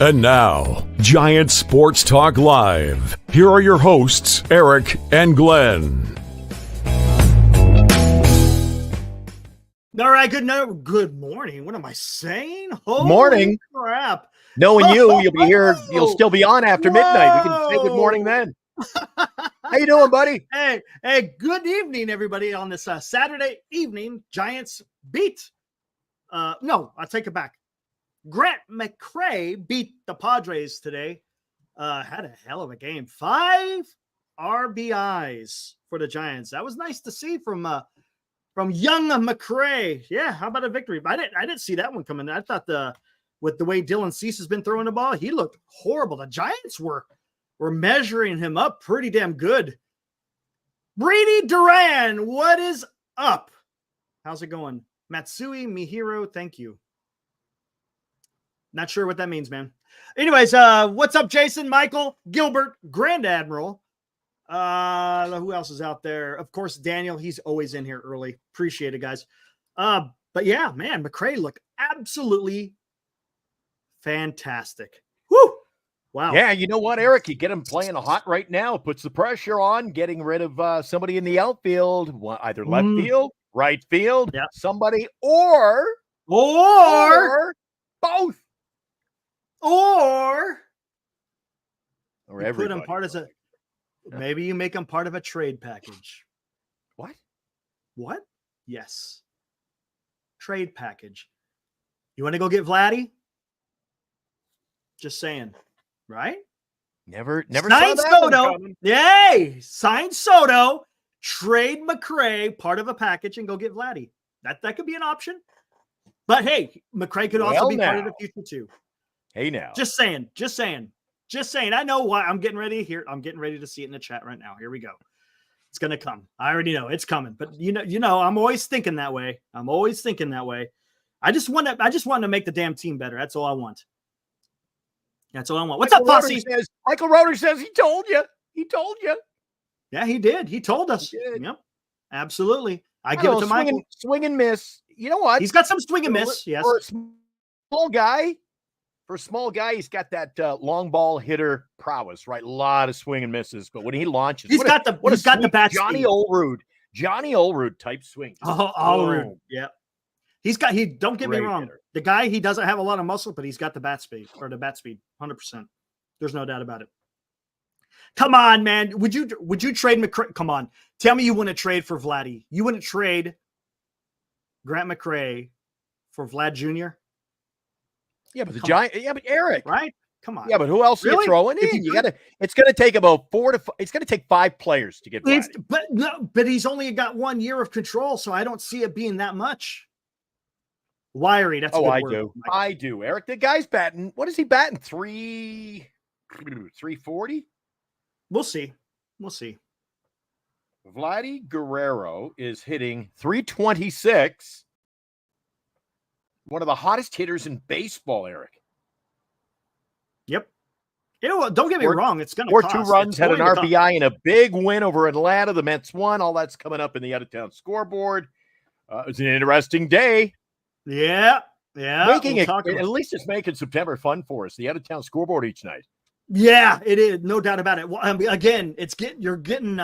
And now, Giants Sports Talk Live. Here are your hosts, Eric and Glenn. All right, good morning. What am I saying? Holy morning. Crap. Knowing you'll be here, you'll still be on after midnight. We can say good morning then. How you doing, buddy? Hey, good evening, everybody, on this Saturday evening. Giants beat. No, I'll take it back. Grant McCray beat the Padres today. Had a hell of a game. 5 RBIs for the Giants. That was nice to see from young McCray. Yeah, how about a victory? I didn't see that one coming. I thought with the way Dylan Cease has been throwing the ball, he looked horrible. The Giants were measuring him up pretty damn good. Brady Duran, what is up? How's it going? Matsui Mihiro, thank you. Not sure what that means, man. Anyways, what's up, Jason, Michael, Gilbert, Grand Admiral? Who else is out there? Of course, Daniel. He's always in here early. Appreciate it, guys. But yeah, man, McCray looked absolutely fantastic. Woo! Wow. Yeah, you know what, Eric? You get him playing hot right now. Puts the pressure on, getting rid of somebody in the outfield, either left field, right field, somebody, or both. Or everybody. Put him part as a maybe you make him part of a trade package. What? Yes. Trade package. You want to go get Vladdy? Just saying, right? Never sign saw that Soto. Yay! Sign Soto, trade McCray, part of a package, and go get Vladdy. That could be an option. But hey, McCray could also be part of the future too. Hey now. Just saying. I know why I'm getting ready here. I'm getting ready to see it in the chat right now. Here we go. It's going to come. I already know it's coming, but you know, I'm always thinking that way. I just want to make the damn team better. That's all I want. What's up, Posse? Michael Roeder says he told you. Yeah, he did. He told us. Yep. Absolutely. I give it to Michael. Swing and miss. You know what? He's got some swing and miss. Yes. For a small guy, he's got that long ball hitter prowess, right? A lot of swing and misses, but when he launches, he's got the bat Johnny Olerud type swing. Olerud, yeah. Don't get me wrong. Hitter. The guy, he doesn't have a lot of muscle, but he's got the bat speed, 100%. There's no doubt about it. Come on, man. Would you trade McCray? Come on. Tell me you wouldn't trade for Vladdy. You wouldn't trade Grant McCray for Vlad Jr.? Yeah, but but Eric, right? Come on. Yeah, but who else are you throwing in? It's going to take about 5 players to get Vladdy. But he's only got 1 year of control, so I don't see it being that much. Wiry, that's a good word. Do. I do, Eric. The guy's batting. What is he batting? 340? We'll see. Vladdy Guerrero is hitting 326. One of the hottest hitters in baseball, Eric. Yep. Don't get me wrong. It's going to cost. 2 runs, had an RBI in a big win over Atlanta. The Mets won. All that's coming up in the out-of-town scoreboard. It's an interesting day. Yeah. At least it's making September fun for us. The out-of-town scoreboard each night. Yeah, it is. No doubt about it. Well, again, you're getting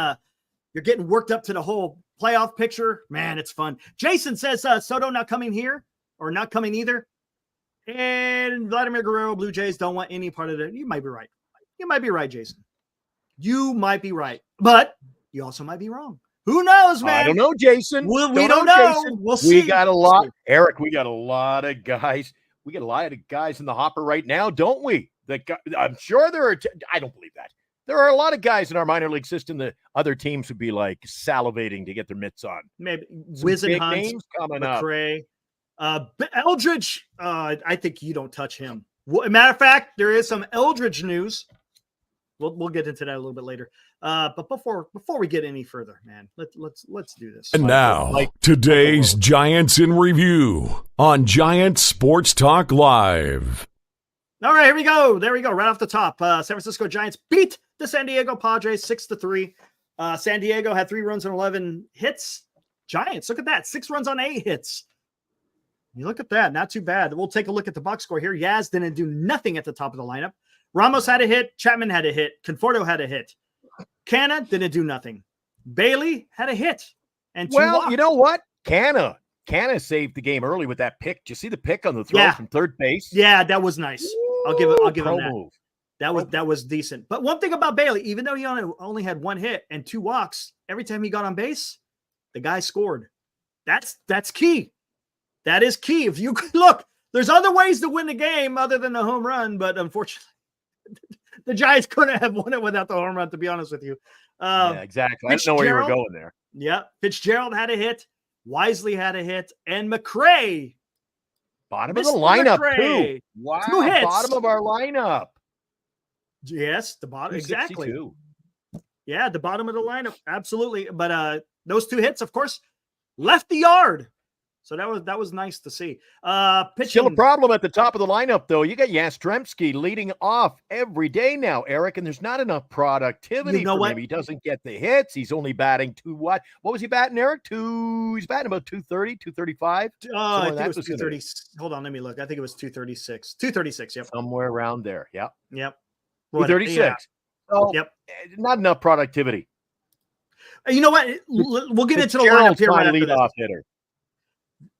worked up to the whole playoff picture. Man, it's fun. Jason says Soto not coming here. Or not coming either. And Vladimir Guerrero, Blue Jays don't want any part of it. You might be right. Jason. You might be right. But you also might be wrong. Who knows, man? I don't know, Jason. We don't know. Jason. We'll see. We got a lot. Eric, we got a lot of guys. We got a lot of guys in the hopper right now, don't we? I'm sure there are. I don't believe that. There are a lot of guys in our minor league system that other teams would be like salivating to get their mitts on. Maybe Wizenhunt, names coming McCray. Eldridge, I think you don't touch him. Matter of fact, there is some Eldridge news. We'll get into that a little bit later. But before we get any further, man, let's do this. And now, today's Giants in Review on Giants Sports Talk Live. All right, here we go. There we go. Right off the top, San Francisco Giants beat the San Diego Padres 6-3. San Diego had 3 runs on 11 hits. Giants, look at that, 6 runs on 8 hits. You look at that. Not too bad. We'll take a look at the box score here. Yaz didn't do nothing at the top of the lineup. Ramos had a hit. Chapman had a hit. Conforto had a hit. Canna didn't do nothing. Bailey had a hit. And you know what? Canna saved the game early with that pick. Did you see the pick on the throw from third base? Yeah, that was nice. I'll give him that. Move. That was decent. But one thing about Bailey, even though he only had one hit and 2 walks, every time he got on base, the guy scored. That's key. That is key. If you look, there's other ways to win the game other than the home run, but unfortunately, the Giants couldn't have won it without the home run, to be honest with you. Yeah, exactly. I didn't know where you were going there. Yeah. Fitzgerald had a hit. Wisely had a hit. And McRae. Bottom of the lineup, too. Wow. 2 hits. Bottom of our lineup. Yes, the bottom. Exactly. Yeah, the bottom of the lineup. Absolutely. But those 2 hits, of course, left the yard. So that was nice to see. Pitching. Still a problem at the top of the lineup, though. You got Yastrzemski leading off every day now, Eric, and there's not enough productivity for him. He doesn't get the hits. He's only batting what was he batting, Eric? He's batting about 230, 235. I think it was 230. Hold on, let me look. I think it was 236. 236, yep. Somewhere around there. Yep. 236. Yeah. So, not enough productivity. You know what? We'll get into the lineup here. My leadoff hitter.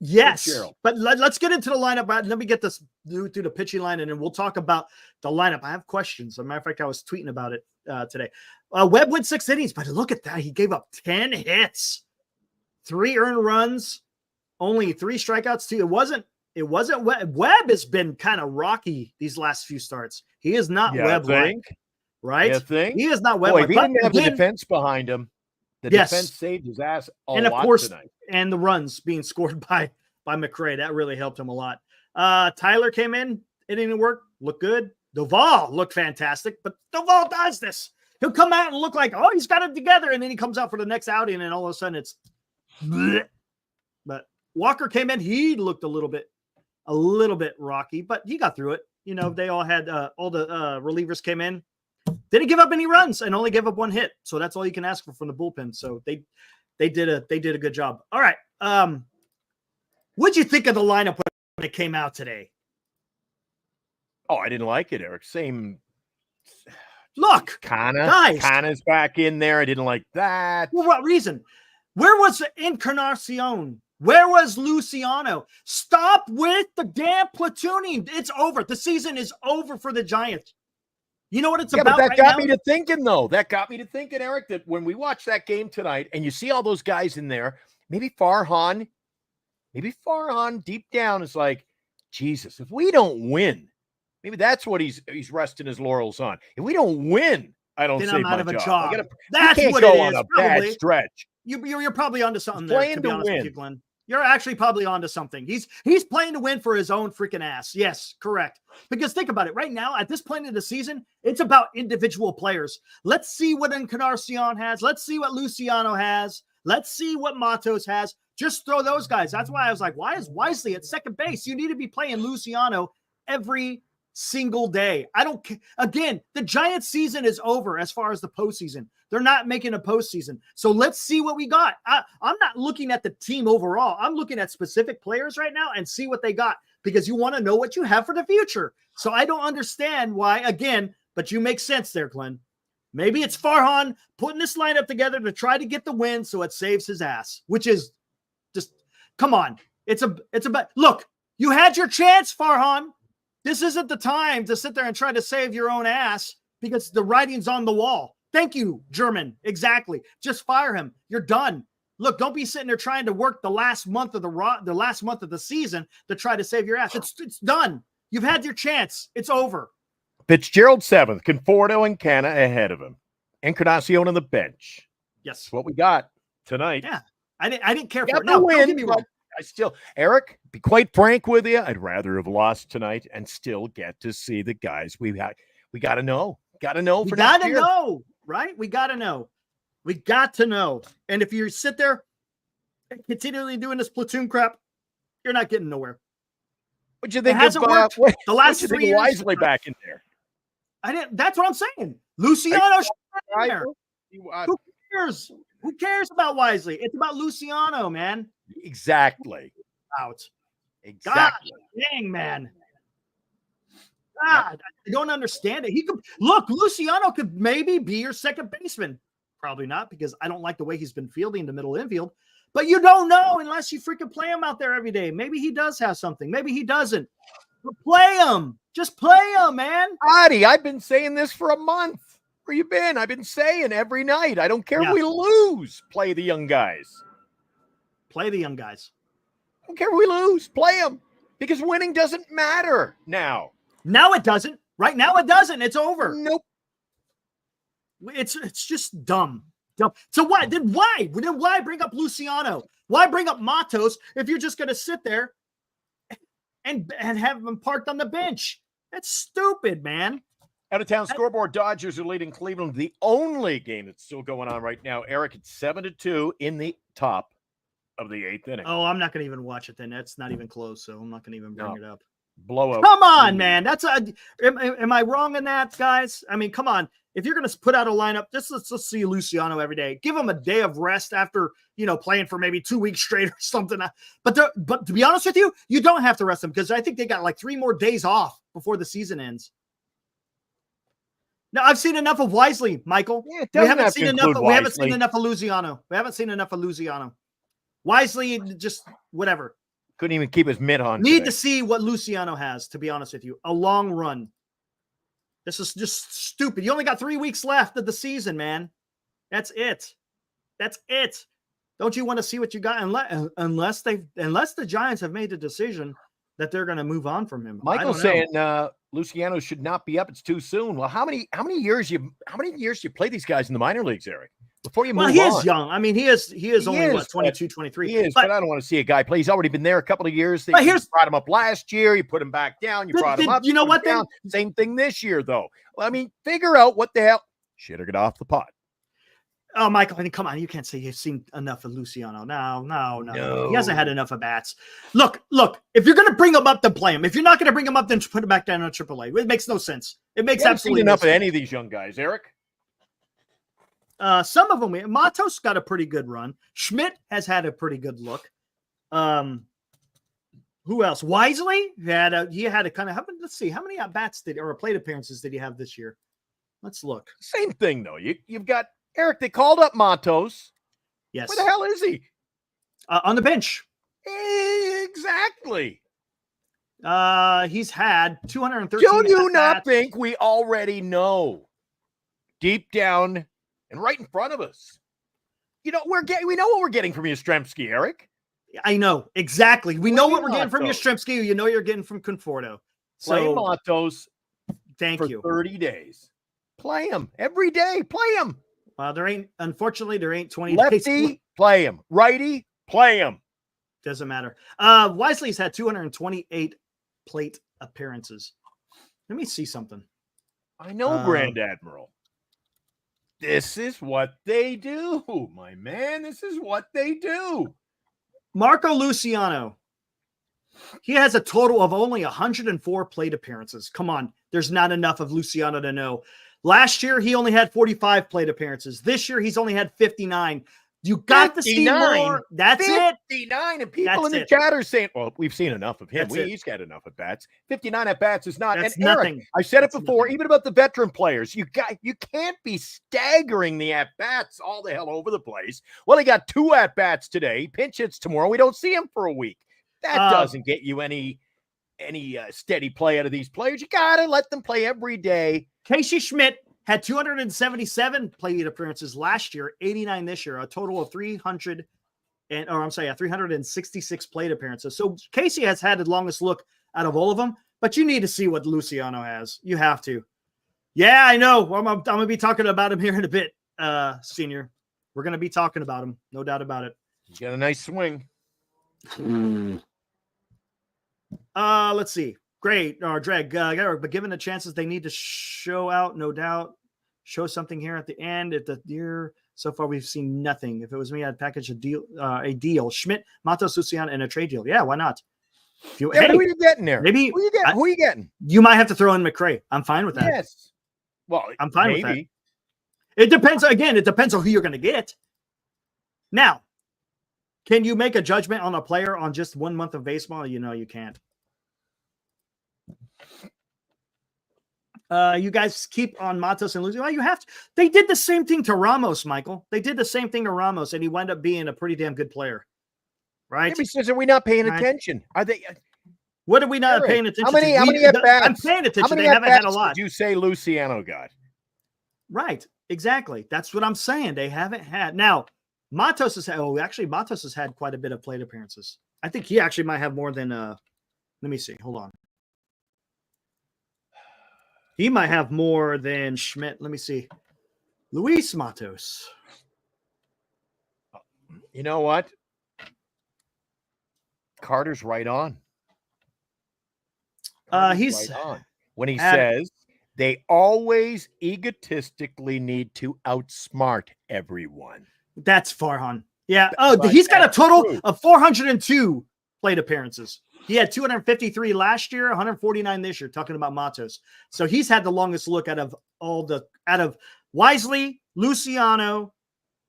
Yes, but let's get into the lineup. Let me get this through the pitching line, and then we'll talk about the lineup. I have questions. As a matter of fact, I was tweeting about it today. Webb went 6 innings, but look at that. He gave up 10 hits, 3 earned runs, only 3 strikeouts. Too. It wasn't Webb. Webb has been kind of rocky these last few starts. He is not Webb-like, right? He is not Webb-like. He didn't have the defense behind him. The defense saved his ass a lot, and of course, tonight. And the runs being scored by McRae, that really helped him a lot. Tyler came in, it didn't work, looked good. Duvall looked fantastic, but Duvall does this. He'll come out and look like, oh, he's got it together, and then he comes out for the next outing, and all of a sudden it's bleh. But Walker came in, he looked a little bit rocky, but he got through it. You know, they all had all the relievers came in. Didn't give up any runs and only gave up 1 hit. So that's all you can ask for from the bullpen. So they did a good job. All right. What'd you think of the lineup when it came out today? Oh, I didn't like it, Eric. Same. Look, Kana's back in there. I didn't like that. For what reason? Where was Encarnacion? Where was Luciano? Stop with the damn platooning. It's over. The season is over for the Giants. You know what it's about? But that got me to thinking, though. That got me to thinking, Eric, that when we watch that game tonight and you see all those guys in there, maybe Farhan deep down is like, Jesus, if we don't win, maybe that's what he's resting his laurels on. If we don't win, I don't save my job. That's what it is. On a bad stretch. You're probably onto something he's there. Playing to be to honest win. With you, Glenn. You're actually probably onto something. He's playing to win for his own freaking ass. Yes, correct. Because think about it. Right now, at this point in the season, it's about individual players. Let's see what Encarnacion has. Let's see what Luciano has. Let's see what Matos has. Just throw those guys. That's why I was like, why is Wisely at second base? You need to be playing Luciano every single day. I don't care. Again, the Giants season is over as far as the postseason. They're not making a postseason. So let's see what we got. I'm not looking at the team overall. I'm looking at specific players right now and see what they got because you want to know what you have for the future. So I don't understand why, again, but you make sense there, Glenn. Maybe it's Farhan putting this lineup together to try to get the win so it saves his ass, which is just, come on. It's about, look, you had your chance, Farhan. This isn't the time to sit there and try to save your own ass because the writing's on the wall. Thank you, German. Exactly. Just fire him. You're done. Look, don't be sitting there trying to work the last month of the season to try to save your ass. It's done. You've had your chance. It's over. Fitzgerald 7th, Conforto and Canna ahead of him. Encarnacion on the bench. Yes. That's what we got tonight. Yeah. I didn't care for it. No, don't get me wrong. Eric, be quite frank with you, I'd rather have lost tonight and still get to see the guys we got to know. Got to know for next year. Know, right? We got to know. We got to know. And if you sit there and continually doing this platoon crap, you're not getting nowhere. What'd you think it hasn't worked the last 3 years? Wisely back in there. That's what I'm saying. Luciano in there. Who cares? Who cares about Wisely? It's about Luciano, man. Exactly. Out. Exactly. God dang, man. God, I don't understand it. He could look, Luciano could maybe be your second baseman. Probably not, because I don't like the way he's been fielding the middle infield. But you don't know unless you freaking play him out there every day. Maybe he does have something. Maybe he doesn't. But play him. Just play him, man. Adi, I've been saying this for a month. Where you been? I've been saying every night. I don't care if we lose. Play the young guys. Play the young guys. I don't care if we lose. Play them. Because winning doesn't matter now. Now it doesn't. Right now it doesn't. It's over. Nope. It's just dumb. Dumb. So why bring up Luciano? Why bring up Matos if you're just going to sit there and have him parked on the bench? That's stupid, man. Out of town scoreboard, Dodgers are leading Cleveland. The only game that's still going on right now. Eric, it's 7-2 in the top of the 8th inning. Oh, I'm not going to even watch it then. That's not even close, so I'm not going to even bring it up. Blowout. Come on, man. Am I wrong in that, guys? I mean, come on. If you're going to put out a lineup, let's see Luciano every day. Give him a day of rest after, playing for maybe 2 weeks straight or something. But to be honest with you, you don't have to rest him, because I think they got like 3 more days off before the season ends. No, I've seen enough of Wisely, Michael. Yeah, we haven't seen enough of Luciano. Wisely, just whatever. Couldn't even keep his mitt on. Need to see what Luciano has, to be honest with you. A long run. This is just stupid. You only got 3 weeks left of the season, man. That's it. Don't you want to see what you got? Unless the Giants have made the decision that they're going to move on from him. Michael's saying Luciano should not be up. It's too soon. Well, how many years you play these guys in the minor leagues, Eric? Before you move on. He is young. I mean, he is only 22, 23. He is, but I don't want to see a guy play. He's already been there a couple of years. You brought him up last year. You put him back down. You brought him up. You know what? Same thing this year, though. Well, I mean, figure out what the hell. Shit or get off the pot. Oh, Michael, I mean, come on. You can't say you've seen enough of Luciano. No. He hasn't had enough of bats. Look, if you're going to bring him up, then play him. If you're not going to bring him up, then put him back down on AAA. It makes no sense. It makes absolutely no sense. Enough of any of these young guys, Eric. Some of them, Matos got a pretty good run. Schmidt has had a pretty good look. Who else? Wisely he had a kind of. Let's see, how many at-bats or plate appearances did he have this year? Let's look. Same thing though. You've got Eric. They called up Matos. Yes. Where the hell is he? On the bench. Exactly. He's had 213. Do you not think we already know deep down and right in front of us? We know what we're getting from Yastrzemski, Eric. I know exactly. We know what we're getting from Yastrzemski. You know you're getting from Conforto. Play Matos. Thank you. 30 days. Play him every day. Play him. Well, there ain't 20 Lefty, days. Play him. Righty, play him. Doesn't matter. Wisely's had 228 plate appearances. Let me see something. I know, Grand Admiral. This is what they do, my man. This is what they do. Marco Luciano. He has a total of only 104 plate appearances. Come on. There's not enough of Luciano to know. Last year, he only had 45 plate appearances. This year, he's only had 59. You got to see more. That's 59, it. 59. And people in the chat are saying, well, we've seen enough of him. He's got enough at bats. 59 at bats is not. That's and Eric, nothing. I've said it before, even about the veteran players. You can't be staggering the at bats all the hell over the place. Well, he got 2 at bats today. Pinch hits tomorrow. We don't see him for a week. That doesn't get you any steady play out of these players. You got to let them play every day. Casey Schmidt had 277 plate appearances last year, 89 this year, a total of 366 plate appearances. So Casey has had the longest look out of all of them, but you need to see what Luciano has. You have to. Yeah, I know. I'm going to be talking about him here in a bit, Senior. We're going to be talking about him. No doubt about it. He's got a nice swing. Let's see. Great. Dreg, but given the chances they need to show out, no doubt. Show something here at the end. At the year so far, we've seen nothing. If it was me, I'd package a deal. Schmidt, Matos, Luciano, and a trade deal. Yeah, why not? Who are you getting there? Maybe who are you getting? You might have to throw in McRae. I'm fine with that. Yes. Well, I'm fine with that. It depends. Again, it depends on who you're going to get. Now, Can you make a judgment on a player on just 1 month of baseball? You can't. You guys keep on Matos and losing. Well, you have to. They did the same thing to Ramos, Michael. They did the same thing to Ramos, and he wound up being a pretty damn good player. Right? Maybe says, are we not paying attention? Are they? What are we not paying attention to? How many at-bats? I'm paying attention. They haven't had a lot. Did you say Luciano got? Right. Exactly. That's what I'm saying. They haven't had. Now, Matos has had. Oh, actually, Matos has had quite a bit of plate appearances. I think he actually might have more than. Let me see. Hold on. He might have more than Schmidt. Let me see. Luis Matos. You know what? Carter's right on. He's right on when he says they always egotistically need to outsmart everyone. That's Farhan. Yeah. Oh, he's got a total of 402 plate appearances. He had 253 last year, 149 this year, talking about Matos. So he's had the longest look out of Wisely, Luciano,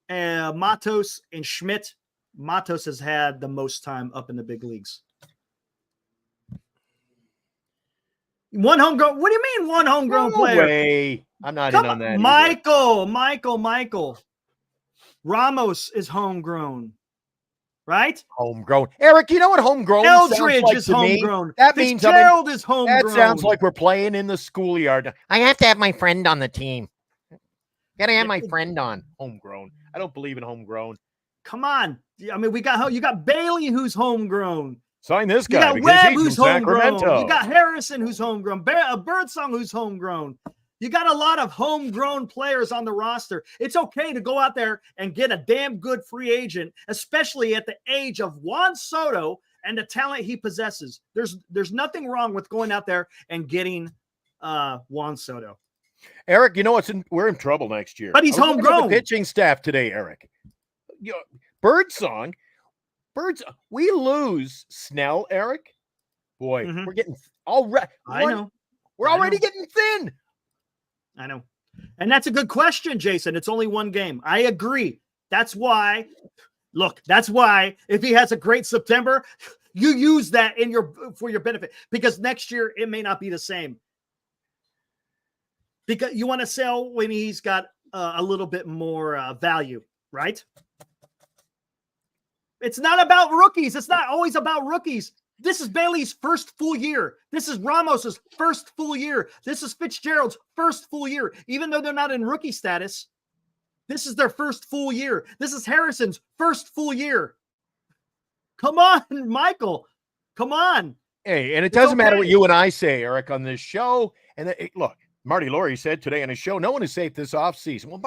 Matos, and Schmidt. Matos has had the most time up in the big leagues. One homegrown. What do you mean one homegrown player? Way. I'm not in on that. Michael. Ramos is homegrown. Right? Homegrown. Eric, you know what homegrown Eldridge like is homegrown. Me? That means Gerald is homegrown. That sounds like we're playing in the schoolyard. I have to have my friend on the team. Gotta have my friend on. Homegrown. I don't believe in homegrown. Come on. I mean, you got Bailey who's homegrown. Sign this guy. You got Webb who's homegrown. You got Harrison who's homegrown. Birdsong who's homegrown. You got a lot of homegrown players on the roster. It's okay to go out there and get a damn good free agent, especially at the age of Juan Soto and the talent he possesses. There's nothing wrong with going out there and getting Juan Soto. Eric, you know we're in trouble next year. But he's homegrown. The pitching staff today, Eric. Birdsong. We lose Snell, Eric. Boy, we're getting already. I know. We're already getting thin. I know. And that's a good question, Jason. It's only one game. I agree. That's why if he has a great September, you use that for your benefit, because next year it may not be the same. Because you want to sell when he's got a little bit more value, right? It's not about rookies. It's not always about rookies. This is Bailey's first full year. This is Ramos's first full year. This is Fitzgerald's first full year. Even though they're not in rookie status, this is their first full year. This is Harrison's first full year. Come on, Michael. Come on. Hey, and it doesn't matter what you and I say, Eric, on this show. And look, Marty Laurie said today on his show, no one is safe this offseason. Well,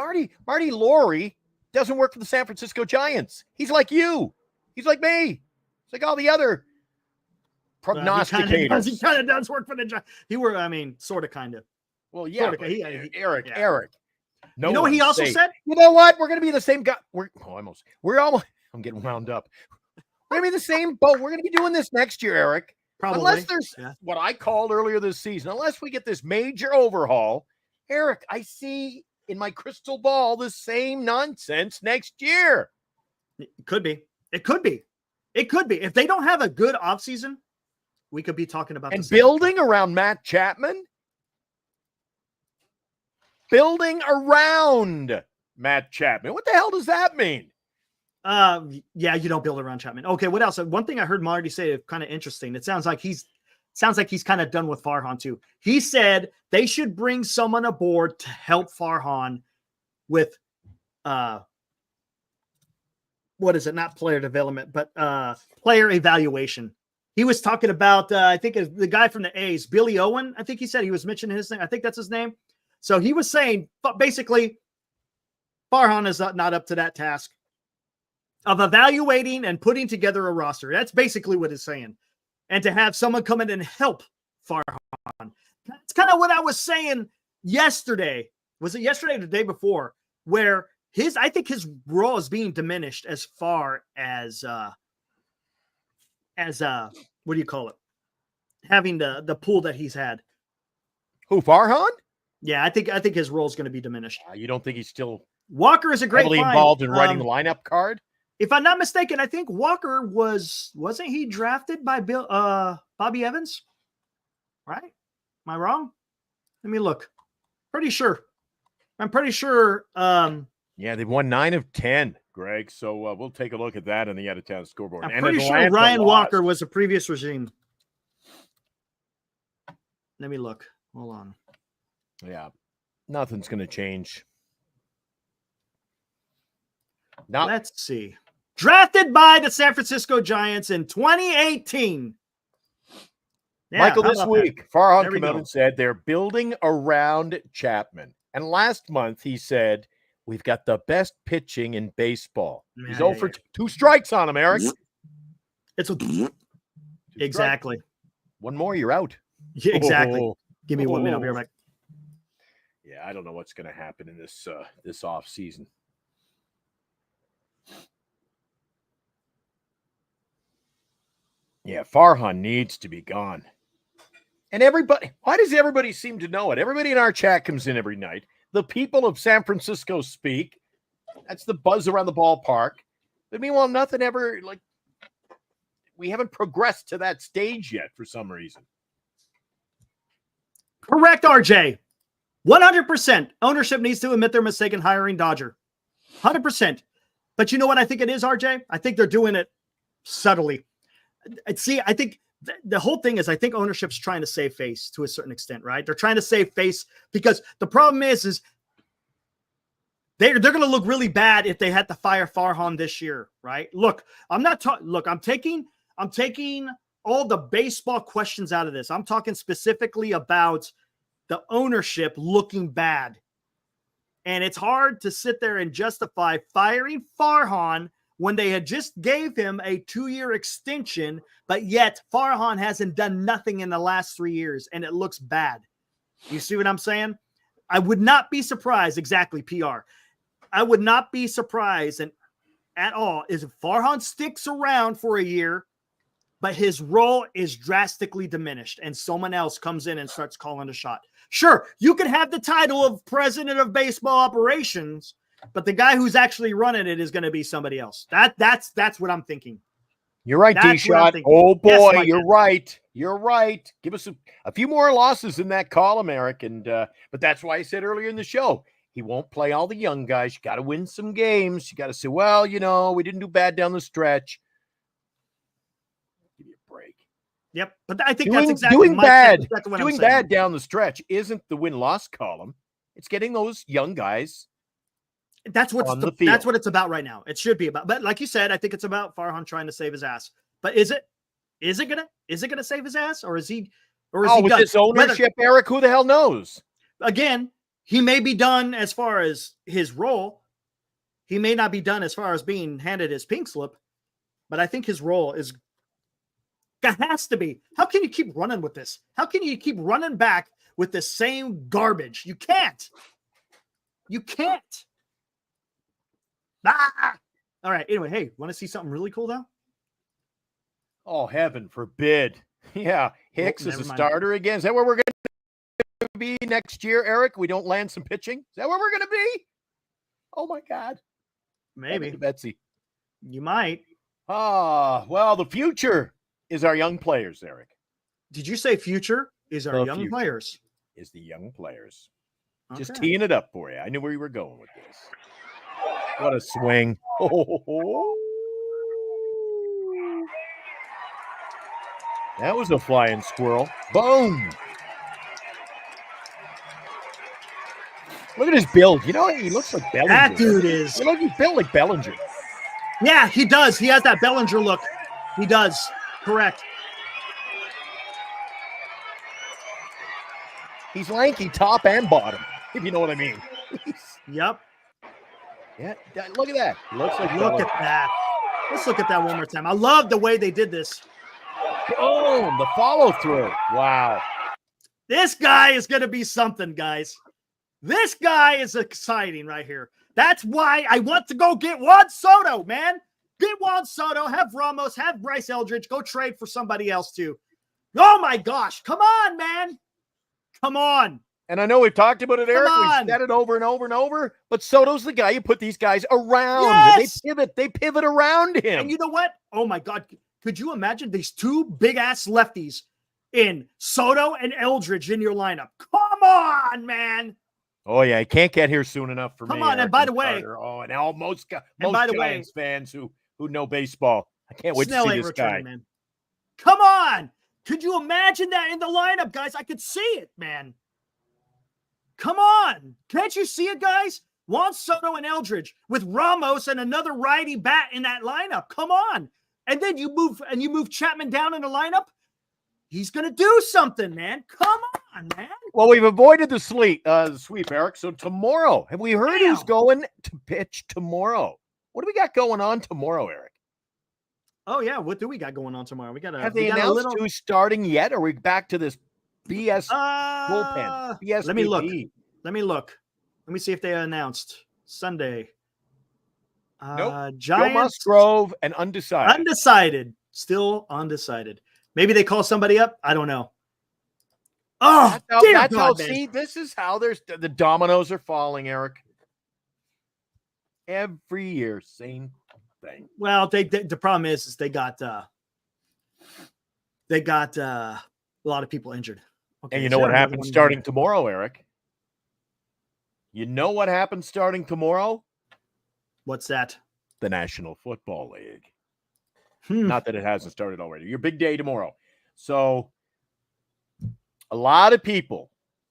Marty Laurie doesn't work for the San Francisco Giants. He's like you. He's like me. He's like all the other prognosticators. He kind of does work for the Giants. Sort of, kind of. Well, yeah. Sorta, Eric. No, you know what he also said? You know what? We're going to be the same guy. I'm getting wound up. We're going to be the same boat. We're going to be doing this next year, Eric. Probably. Unless there's what I called earlier this season, unless we get this major overhaul, Eric, I see in my crystal ball the same nonsense next year. It could be. If they don't have a good offseason, we could be talking about building around Matt Chapman. Building around Matt Chapman. What the hell does that mean? Yeah, you don't build around Chapman. Okay, what else? One thing I heard Marty say kind of interesting. It sounds like he's kind of done with Farhan too. He said they should bring someone aboard to help Farhan with what is it? Not player development, but player evaluation. He was talking about I think the guy from the A's, Billy Owen. I think he said he was mentioning his name. I think that's his name. So he was saying, but basically, Farhan is not up to that task of evaluating and putting together a roster. That's basically what he's saying. And to have someone come in and help Farhan. That's kind of what I was saying yesterday. Was it yesterday or the day before? Where I think his role is being diminished as far as what do you call it? Having the pool that he's had. Who, Farhan? Yeah, I think his role is going to be diminished. You don't think he's still Walker is a great heavily find. Involved in writing the lineup card? if I'm not mistaken, I think Walker wasn't he drafted by Bobby Evans? Right? Am I wrong? Let me look. Pretty sure. I'm pretty sure. Yeah, they've won 9 of 10, Greg. So we'll take a look at that in the out-of-town scoreboard. I'm pretty sure Ryan Walker was a previous regime. Let me look. Hold on. Yeah, nothing's going to change. Let's see. Drafted by the San Francisco Giants in 2018. Yeah, Michael, this week, Farhan came out and said they're building around Chapman. And last month he said, we've got the best pitching in baseball. He's over 2 strikes on him, Eric. It's exactly. One more, you're out. Yeah, exactly. Give me 1 minute. I'll be right back. Yeah, I don't know what's going to happen in this off season. Yeah, Farhan needs to be gone. And why does everybody seem to know it? Everybody in our chat comes in every night. The people of San Francisco speak. That's the buzz around the ballpark. But meanwhile, nothing ever, we haven't progressed to that stage yet for some reason. Correct, RJ. 100%. Ownership needs to admit their mistake in hiring Dodger. 100%. But you know what I think it is, RJ? I think they're doing it subtly. See, I think the whole thing is I think ownership's trying to save face to a certain extent, right? They're trying to save face because the problem is they're going to look really bad if they had to fire Farhan this year, right? Look, I'm taking all the baseball questions out of this. I'm talking specifically about the ownership looking bad. And it's hard to sit there and justify firing Farhan when they had just gave him a 2-year extension, but yet Farhan hasn't done nothing in the last 3 years, and it looks bad. You see what I'm saying? I would not be surprised, exactly, PR. I would not be surprised at all if Farhan sticks around for a year, but his role is drastically diminished, and someone else comes in and starts calling a shot. Sure, you could have the title of president of baseball operations, but the guy who's actually running it is going to be somebody else. That's what I'm thinking. You're right, D-Shot. Oh, boy, yes, you're right. You're right. Give us a few more losses in that column, Eric. But that's why I said earlier in the show, he won't play all the young guys. You got to win some games. You got to say, well, we didn't do bad down the stretch. Give me a break. Yep, but I think that's exactly doing bad. Doing bad down the stretch isn't the win-loss column. It's getting those young guys. That's what it's about right now. It should be about, but like you said, I think it's about Farhan trying to save his ass. But is it gonna save his ass, or is he with done? This ownership, Eric? Who the hell knows? Again, he may be done as far as his role. He may not be done as far as being handed his pink slip, but I think his role has to be. How can you keep running with this? How can you keep running back with the same garbage? You can't. You can't. All right. Anyway, hey, want to see something really cool though? Oh, heaven forbid. Yeah. Hicks is a starter again. Is that where we're going to be next year, Eric? We don't land some pitching? Is that where we're going to be? Oh, my God. Maybe. Betsy. You might. Well, the future is our young players, Eric. Did you say future is our young players? Is the young players. Okay. Just teeing it up for you. I knew where you were going with this. What a swing. Oh. That was a flying squirrel. Boom. Look at his build. He looks like Bellinger. That dude is. He's built like Bellinger. Yeah, he does. He has that Bellinger look. He does. Correct. He's lanky top and bottom, if you know what I mean. Yep. Yeah, look at that. Looks like look at that. Let's look at that one more time. I love the way they did this. Boom, the follow through. Wow. This guy is going to be something, guys. This guy is exciting right here. That's why I want to go get Juan Soto, man. Get Juan Soto, have Ramos, have Bryce Eldridge, go trade for somebody else too. Oh my gosh. Come on, man. Come on. And I know we've talked about it, Eric. on. We've said it over and over and over. But Soto's the guy you put these guys around. Yes! They pivot around him. And you know what? Oh my God. Could you imagine these two big ass lefties in Soto and Eldridge in your lineup? Come on, man. Oh yeah, he can't get here soon enough for me. Come on, and by the way, and most by the Giants fans who know baseball, I can't wait Snell to see ain't this guy. returning, man. Come on. Could you imagine that in the lineup, guys? I could see it, man. Come on. Can't you see it, guys? Juan, Soto, and Eldridge with Ramos and another righty bat in that lineup. Come on. And then you move Chapman down in the lineup. He's going to do something, man. Come on, man. Well, we've avoided the sweep, Eric. So tomorrow, have we heard who's going to pitch tomorrow? What do we got going on tomorrow, Eric? Oh, yeah. What do we got going on tomorrow? Have they announced who's starting yet? Or are we back to this BS bullpen? BS. Let me look. Let me see if they announced Sunday. Nope. Giants. Joe Musgrove and undecided. Still undecided. Maybe they call somebody up. I don't know. Oh, that's how. See, this is how the dominoes are falling, Eric. Every year, same thing. Well, the problem is they got a lot of people injured. Okay, and you know what happens starting tomorrow, Eric? You know what happens starting tomorrow? What's that? The National Football League. Not that it hasn't started already. Your big day tomorrow. So a lot of people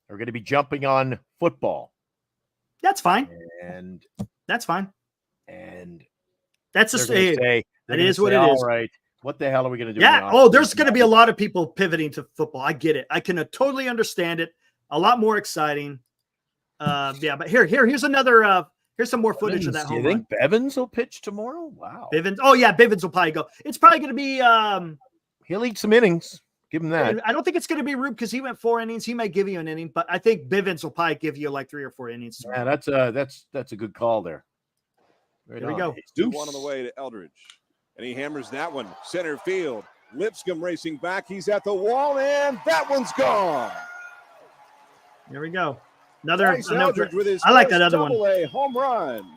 are going to be jumping on football. That's fine. And that's fine. And that's what it is. All right. What the hell are we going to do? Yeah. Oh, there's going to be a lot of people pivoting to football. I get it. I can totally understand it. A lot more exciting. Yeah, but here's another here's some more footage of that home run. Do you think Bevins will pitch tomorrow? Wow. Bivens. Oh yeah, Bivens will probably go. It's probably going to be he'll eat some innings. Give him that. I don't think it's going to be Rube because he went 4 innings. He might give you an inning, but I think Bivens will probably give you like 3 or 4 innings. Yeah, that's a good call there. There we go. One on the way to Eldridge. And he hammers that one. Center field. Lipscomb racing back. He's at the wall, and that one's gone. There we go. Another Eldridge with his I like that other one. Home run.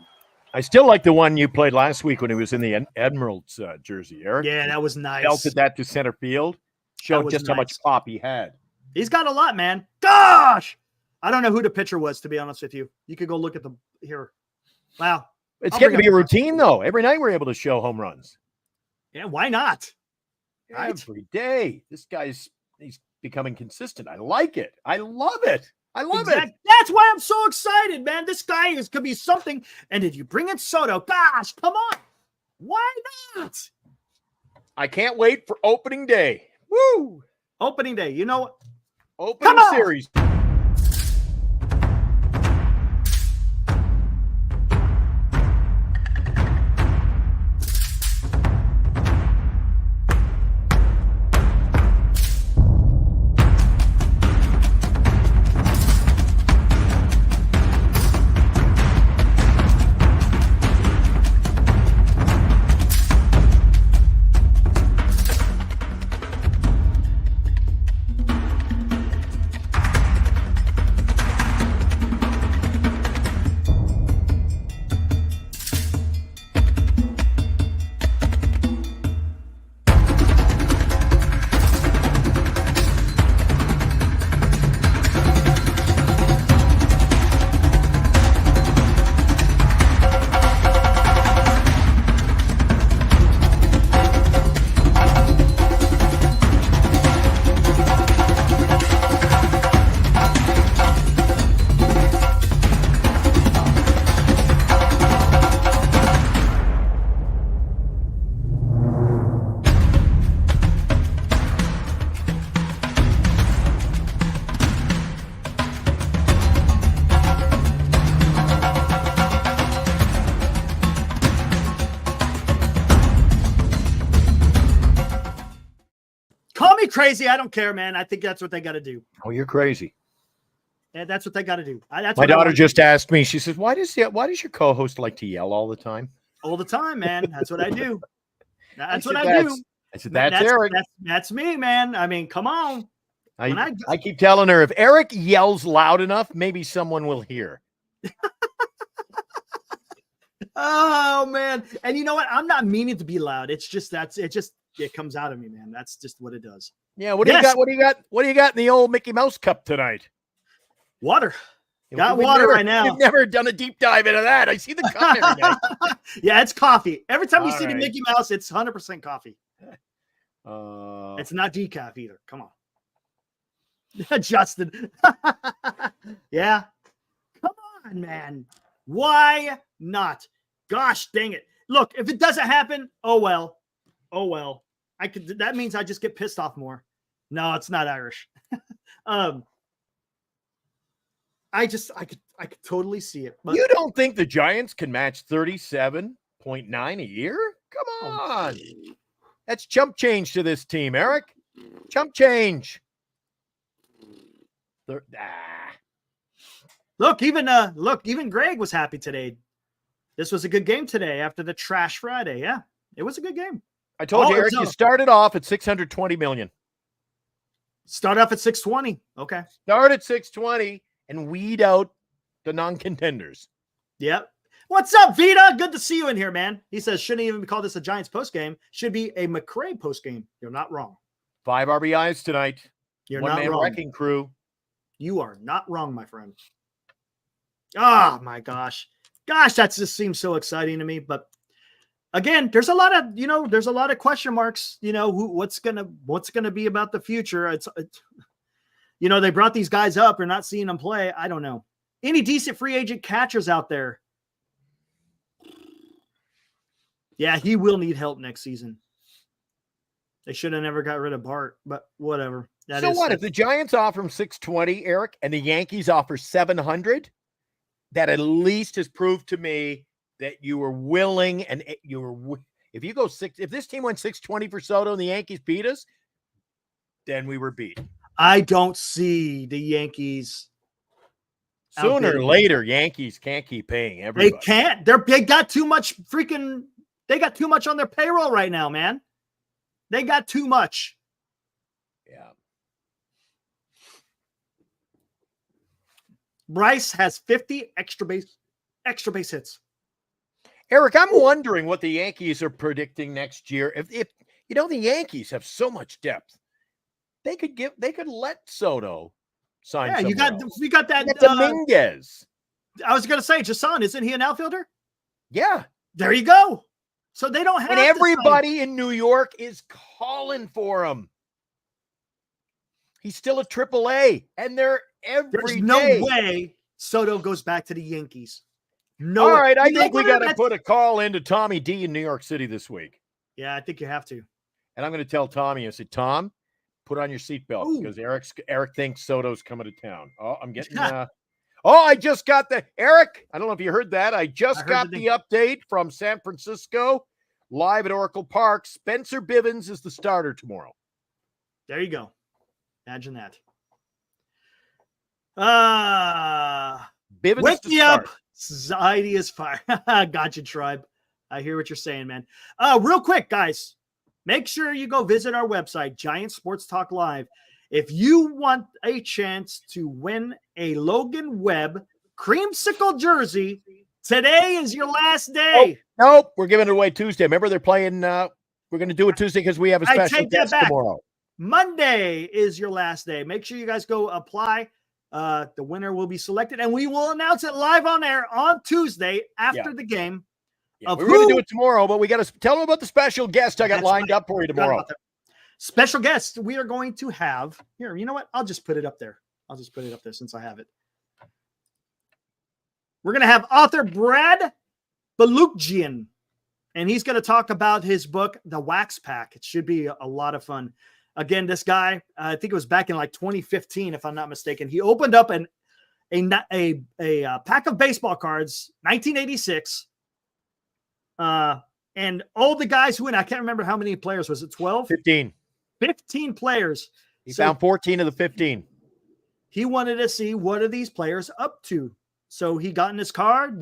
I still like the one you played last week when he was in the Emeralds jersey, Eric. Yeah, that was nice. Belted that to center field. Showed just how much pop he had. He's got a lot, man. Gosh! I don't know who the pitcher was, to be honest with you. You could go look at the here. Wow. It's getting to be a routine, though. Every night we're able to show home runs. Yeah, why not? Right? Every day. This he's becoming consistent. I like it. I love it. I love it. That's why I'm so excited, man. This guy could be something. And if you bring in Soto, gosh, come on. Why not? I can't wait for opening day. Woo! Opening day. You know what? Opening series. Crazy. I don't care, man. I think that's what they got to do. Oh, you're crazy. And that's what they got to do. My daughter just asked me. She says, "Why does your co-host like to yell all the time?" All the time, man. That's what I do. That's what I do. I said, "That's Eric. That's me, man. I mean, come on. I keep telling her if Eric yells loud enough, maybe someone will hear. Oh man. And you know what? I'm not meaning to be loud. It's just it comes out of me, man. That's just what it does. Yeah, what do you got? What do you got in the old Mickey Mouse cup tonight? Water. Got water right now. We've never done a deep dive into that. I see the cup every night. Yeah, it's coffee. Every time you All see the right. Mickey Mouse, it's 100% coffee. Uh, It's not decaf either. Come on. Justin. Yeah. Come on, man. Why not? Gosh dang it. Look, if it doesn't happen, oh well. Oh well. That means I just get pissed off more. No, it's not Irish. I could totally see it. But you don't think the Giants can match 37.9 a year? Come on. That's chump change to this team, Eric. Chump change. Look, even Greg was happy today. This was a good game today after the trash Friday. Yeah, it was a good game. I told you, Eric, you started off at 620 million. Start off at 620. Okay. Start at 620 and weed out the non-contenders. Yep. What's up, Vita? Good to see you in here, man. He says, shouldn't even call this a Giants postgame. Should be a McRae postgame. You're not wrong. 5 RBIs tonight. You're not One-man wrong. wrecking crew. You are not wrong, my friend. Oh, my gosh. Gosh, that just seems so exciting to me. But again, there's a lot of question marks, what's going to be about the future. It's they brought these guys up. You're not seeing them play. I don't know. Any decent free agent catchers out there? Yeah, he will need help next season. They should have never got rid of Bart, but whatever. So what? If the Giants offer him 620, Eric, and the Yankees offer 700, that at least has proved to me that you were willing and you were. If this team went 620 for Soto and the Yankees beat us, then we were beat. I don't see the Yankees. Sooner or later, Yankees can't keep paying everybody. They can't. They got too much They got too much on their payroll right now, man. They got too much. Yeah. Bryce has 50 extra base hits. Eric, I'm wondering what the Yankees are predicting next year. If the Yankees have so much depth, they could let Soto sign. Yeah, you got that Dominguez. I was gonna say, Jason, isn't he an outfielder? Yeah. There you go. So they don't have and everybody in New York is calling for him. He's still a AAA, and they're There's no way Soto goes back to the Yankees. No. All right, I think we got to put a call into Tommy D in New York City this week. Yeah, I think you have to. And I'm going to tell Tommy, I said, Tom, put on your seatbelt because Eric thinks Soto's coming to town. Oh, I'm getting I just got Eric, I don't know if you heard that. I just got the update from San Francisco, live at Oracle Park. Spencer Bivens is the starter tomorrow. There you go. Imagine that. Bivens wake me up. Zaidi is fire. Gotcha, tribe. I hear what you're saying, man. Real quick, guys, make sure you go visit our website, Giant Sports Talk Live. If you want a chance to win a Logan Webb creamsicle jersey, today is your last day. Nope, we're giving it away Tuesday. Remember, they're playing. We're going to do it Tuesday because we have a special guest tomorrow. Monday is your last day. Make sure you guys go apply. The winner will be selected, and we will announce it live on air on Tuesday after the game. Yeah, we're going to do it tomorrow, but we got to tell them about the special guest I got lined up for you tomorrow. Special guest we are going to have here. You know what? I'll just put it up there. Since I have it. We're going to have author Brad Balukjian, and he's going to talk about his book, The Wax Pack. It should be a lot of fun. Again, this guy, I think it was back in like 2015, if I'm not mistaken. He opened up a pack of baseball cards, 1986. And all the guys who went, I can't remember how many players. Was it 12? 15 players. He found 14 of the 15. He wanted to see what are these players up to. So he got in his car,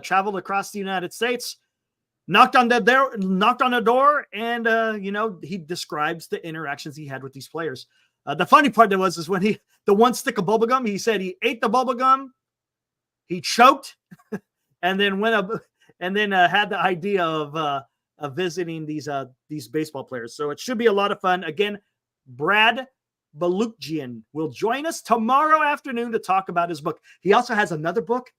traveled across the United States, knocked on the door, and he describes the interactions he had with these players. The funny part that was is when the one stick of bubble gum, he said he ate the bubble gum, he choked, and then went up and then had the idea of visiting these baseball players. So it should be a lot of fun. Again, Brad Balukjian will join us tomorrow afternoon to talk about his book. He also has another book.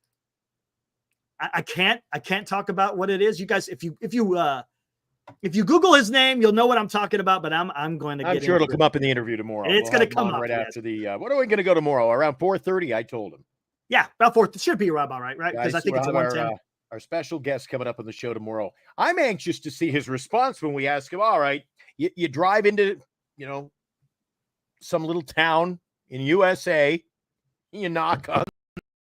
I can't talk about what it is. You guys, if you Google his name, you'll know what I'm talking about. But I'm going to. I'm sure it'll come up in the interview tomorrow. It's going to come up right after the. What are we going to go tomorrow? Around 4:30, I told him. Yeah, about 4. It should be around all right? Because I think it's 1:10. Our special guest coming up on the show tomorrow. I'm anxious to see his response when we ask him. All right, you drive into some little town in USA, you knock on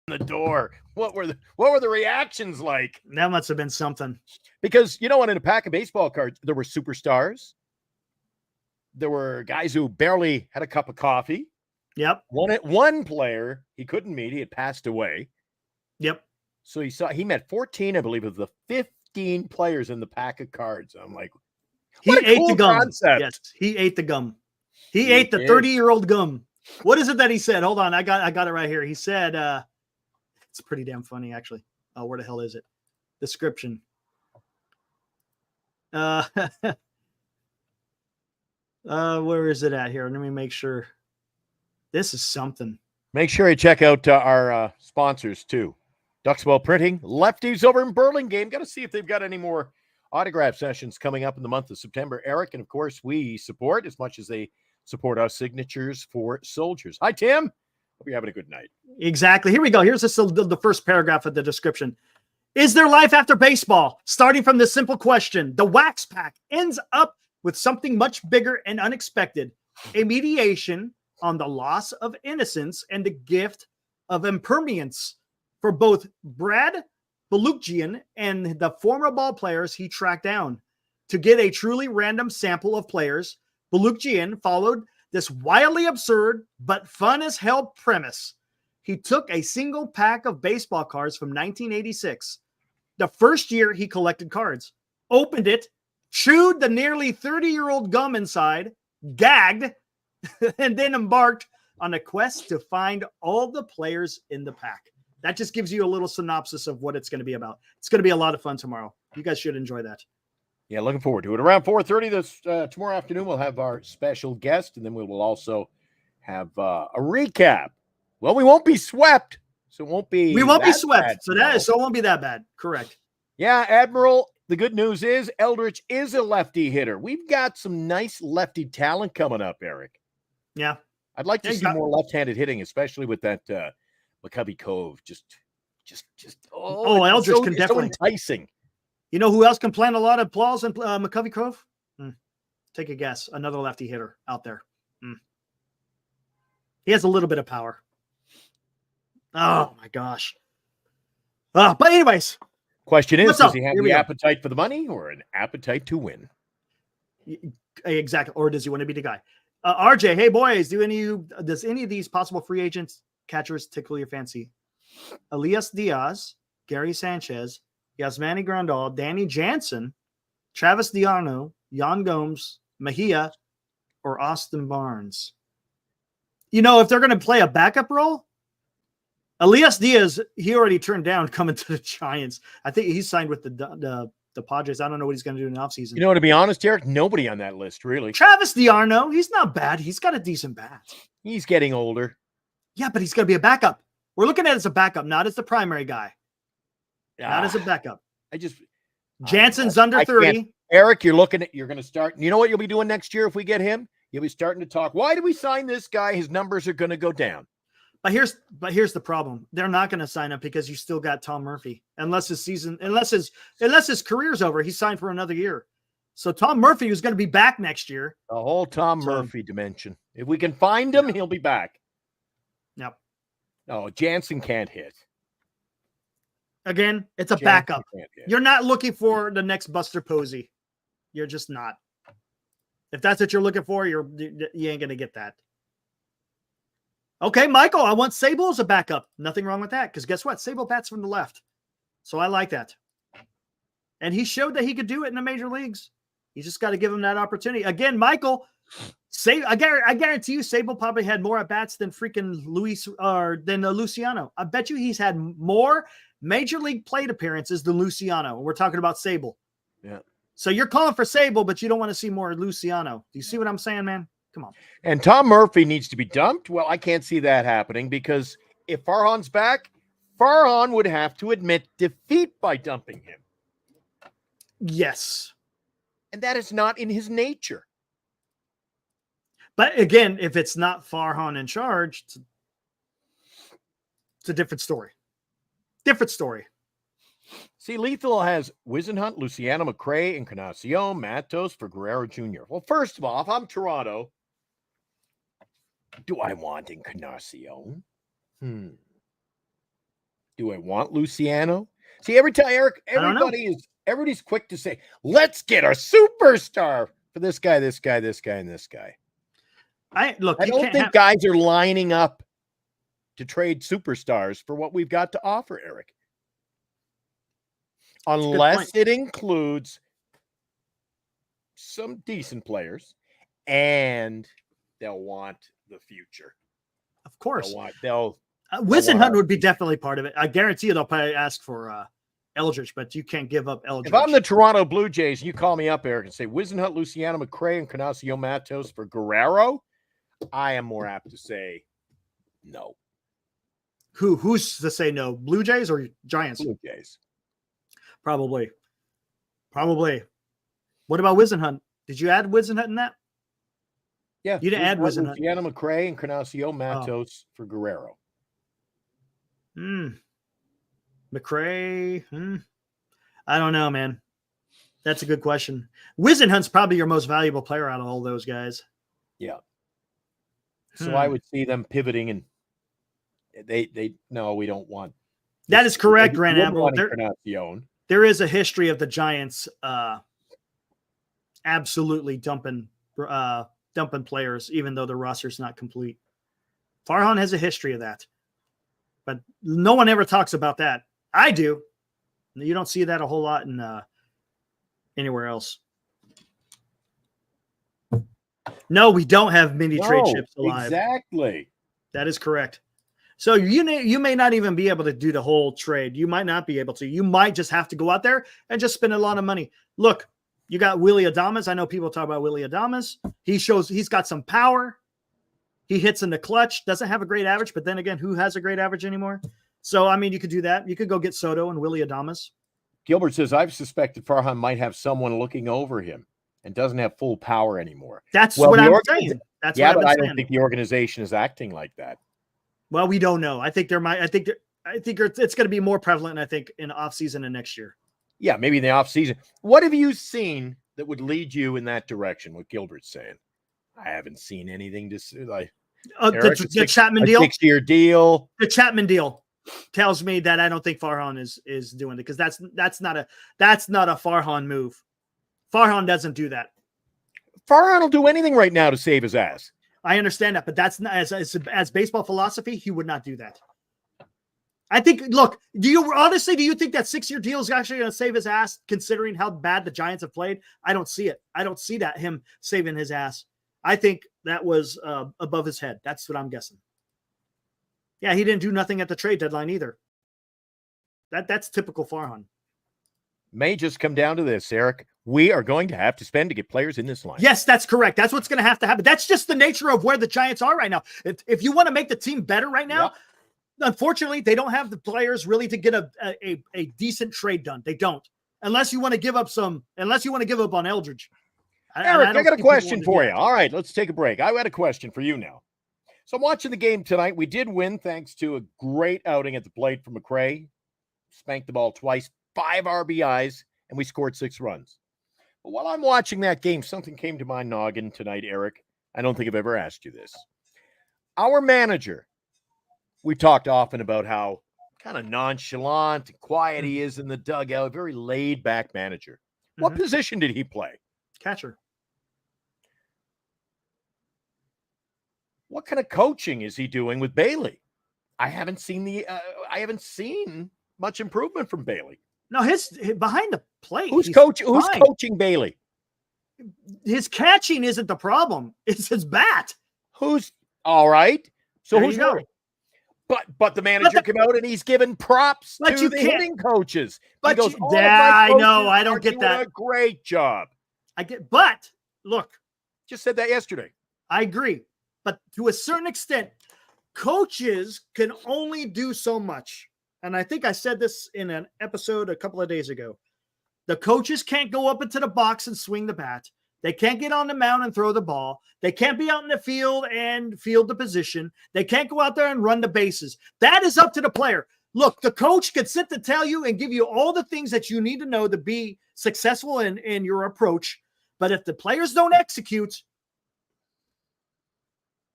the door. What were the reactions like? That must have been something. Because in a pack of baseball cards, there were superstars. There were guys who barely had a cup of coffee. Yep. One player he couldn't meet. He had passed away. Yep. So he met 14, I believe, of the 15 players in the pack of cards. I'm like, he ate the gum. Concept. Yes, he ate the gum. He ate the 30-year-old gum. What is it that he said? Hold on, I got it right here. He said, it's pretty damn funny, actually. Oh, where the hell is it? Description. Where is it at here? Let me make sure. This is something. Make sure you check out our sponsors too. Duxwell Printing, Lefties over in Burlingame. Got to see if they've got any more autograph sessions coming up in the month of September. Eric, and of course, we support as much as they support us, Signatures for Soldiers. Hi, Tim. Hope you're having a good night. Exactly. Here we go. Here's the first paragraph of the description. Is there life after baseball? Starting from this simple question, the wax pack ends up with something much bigger and unexpected, a mediation on the loss of innocence and the gift of impermanence for both Brad Balukjian and the former ball players he tracked down. To get a truly random sample of players, Balukjian followed this wildly absurd but fun as hell premise. He took a single pack of baseball cards from 1986, the first year he collected cards, opened it, chewed the nearly 30-year-old gum inside, gagged, and then embarked on a quest to find all the players in the pack. That just gives you a little synopsis of what it's going to be about. It's going to be a lot of fun tomorrow. You guys should enjoy that. Yeah, looking forward to it. Around 4:30 this tomorrow afternoon, we'll have our special guest, and then we will also have a recap. Well, we won't be swept, so it won't be. We won't be swept, so it won't be that bad. Correct. Yeah, Admiral. The good news is Eldridge is a lefty hitter. We've got some nice lefty talent coming up, Eric. Yeah, I'd like to see more left-handed hitting, especially with that McCovey Cove. Eldridge can definitely so enticing. You know who else can plant a lot of balls in McCovey Cove? Take a guess. Another lefty hitter out there. He has a little bit of power. Oh, my gosh. But anyways. Question is, does he have the appetite for the money or an appetite to win? Exactly. Or does he want to be the guy? RJ, hey, boys, does any of these possible free agents catchers tickle your fancy? Elias Diaz, Gary Sanchez, Yasmani Grandal, Danny Jansen, Travis Diarno, Yan Gomes, Mejia, or Austin Barnes. If they're going to play a backup role, Elias Diaz, he already turned down coming to the Giants. I think he's signed with the Padres. I don't know what he's going to do in the offseason. To be honest, Eric, nobody on that list, really. Travis Diarno, he's not bad. He's got a decent bat. He's getting older. Yeah, but he's going to be a backup. We're looking at it as a backup, not as the primary guy. Not as a backup. Jansen's under 30. Eric, you're going to start. You know what you'll be doing next year if we get him? You'll be starting to talk. Why did we sign this guy? His numbers are going to go down. But here's the problem. They're not going to sign up because you still got Tom Murphy. Unless his career's over, he's signed for another year. So Tom Murphy is going to be back next year. The whole Tom Murphy dimension. If we can find him, he'll be back. Yep. No, Jansen can't hit. Again, it's a backup. You're not looking for the next Buster Posey. You're just not. If that's what you're looking for, you ain't going to get that. Okay, Michael, I want Sable as a backup. Nothing wrong with that, because guess what? Sable bats from the left. So I like that. And he showed that he could do it in the major leagues. You just got to give him that opportunity. Again, Michael, I guarantee you, Sable probably had more at bats than freaking Luciano. I bet you he's had more major league plate appearances than Luciano. We're talking about Sable. Yeah. So you're calling for Sable, but you don't want to see more Luciano. Do you see what I'm saying, man? Come on. And Tom Murphy needs to be dumped. Well, I can't see that happening because if Farhan's back, Farhan would have to admit defeat by dumping him. Yes. And that is not in his nature. But again, if it's not Farhan in charge, it's a different story. Different story. See, Lethal has Wisenhunt, Luciano McRae, Encarnacion, Matos for Guerrero Jr. Well, first of all, if I'm Toronto, do I want Encarnacion? Do I want Luciano? See, every time, Eric, everybody's quick to say, let's get a superstar for this guy, this guy, this guy, and this guy. I don't think guys are lining up to trade superstars for what we've got to offer, Eric. Unless it includes some decent players and they'll want the future. Of course. Wisenhunt would be definitely part of it. I guarantee you they'll probably ask for Eldridge, but you can't give up Eldridge. If I'm the Toronto Blue Jays, you call me up, Eric, and say Wisenhunt, Luciano McRae, and Encarnacion Matos for Guerrero, I am more apt to say no. Who's to say no? Blue Jays or Giants? Blue Jays. Probably. What about Wisenhunt? Did you add Wisenhunt in that? Yeah. You didn't add Wisenhunt. Luciano McRae, Encarnacion Matos for Guerrero. McRae. I don't know, man. That's a good question. Wisenhunt's probably your most valuable player out of all those guys. Yeah. So I would see them pivoting, and they no, we don't want. That is correct, Grant Amber. There is a history of the Giants absolutely dumping players, even though the roster's not complete. Farhan has a history of that, but no one ever talks about that. I do. You don't see that a whole lot in anywhere else. No, we don't have many trade chips alive. Exactly. That is correct. So you may not even be able to do the whole trade. You might not be able to. You might just have to go out there and just spend a lot of money. Look, you got Willy Adames. I know people talk about Willy Adames. He's got some power. He hits in the clutch. Doesn't have a great average, but then again, who has a great average anymore? So, I mean, you could do that. You could go get Soto and Willy Adames. Gilbert says, I've suspected Farhan might have someone looking over him and doesn't have full power anymore. That's what I'm saying. That's what but I don't think the organization is acting like that. Well, we don't know. I think it's going to be more prevalent, I think, in off season and next year. Yeah, maybe in the off season. What have you seen that would lead you in that direction? What Gilbert's saying. I haven't seen anything to like the Chapman deal. 6-year deal. The Chapman deal tells me that I don't think Farhan is doing it, because that's not a Farhan move. Farhan doesn't do that. Farhan will do anything right now to save his ass. I understand that, but that's not as baseball philosophy. He would not do that. I think. Look, do you think that 6-year deal is actually going to save his ass, considering how bad the Giants have played? I don't see it. I don't see that him saving his ass. I think that was above his head. That's what I'm guessing. Yeah, he didn't do nothing at the trade deadline either. That's typical Farhan. May just come down to this, Eric. We are going to have to spend to get players in this line. Yes, that's correct. That's what's going to happen. That's just the nature of where the Giants are right now. If you want to make the team better right now, unfortunately, they don't have the players really to get a decent trade done. They don't, unless you want to give up on Eldridge. Eric, I got a question for you. All right, let's take a break. I got a question for you now. So I'm watching the game tonight. We did win thanks to a great outing at the plate from McRae. Spanked the ball twice, 5 RBIs, and we scored 6 runs. But while I'm watching that game, something came to my noggin tonight, Eric. I don't think I've ever asked you this. Our manager, we talked often about how kind of nonchalant and quiet he is in the dugout, very laid-back manager. What position did he play? Catcher. What kind of coaching is he doing with Bailey? I haven't seen much improvement from Bailey. No, his behind the plate. Who's coaching Bailey? his catching isn't the problem. It's his bat. Who's all right? So There who's you go. worried? But the manager came out and he's given props But to you the can't- hitting coaches. but he goes, you- "All of Yeah, my I know. coaches I don't are get doing that. a great job." But look, Just said that yesterday. I agree. But to a certain extent, coaches can only do so much. And I think I said this in an episode a couple of days ago. The coaches can't go up into the box and swing the bat. They can't get on the mound and throw the ball. They can't be out in the field and field the position. They can't go out there and run the bases. That is up to the player. Look, the coach could sit to tell you and give you all the things that you need to know to be successful in your approach. But if the players don't execute,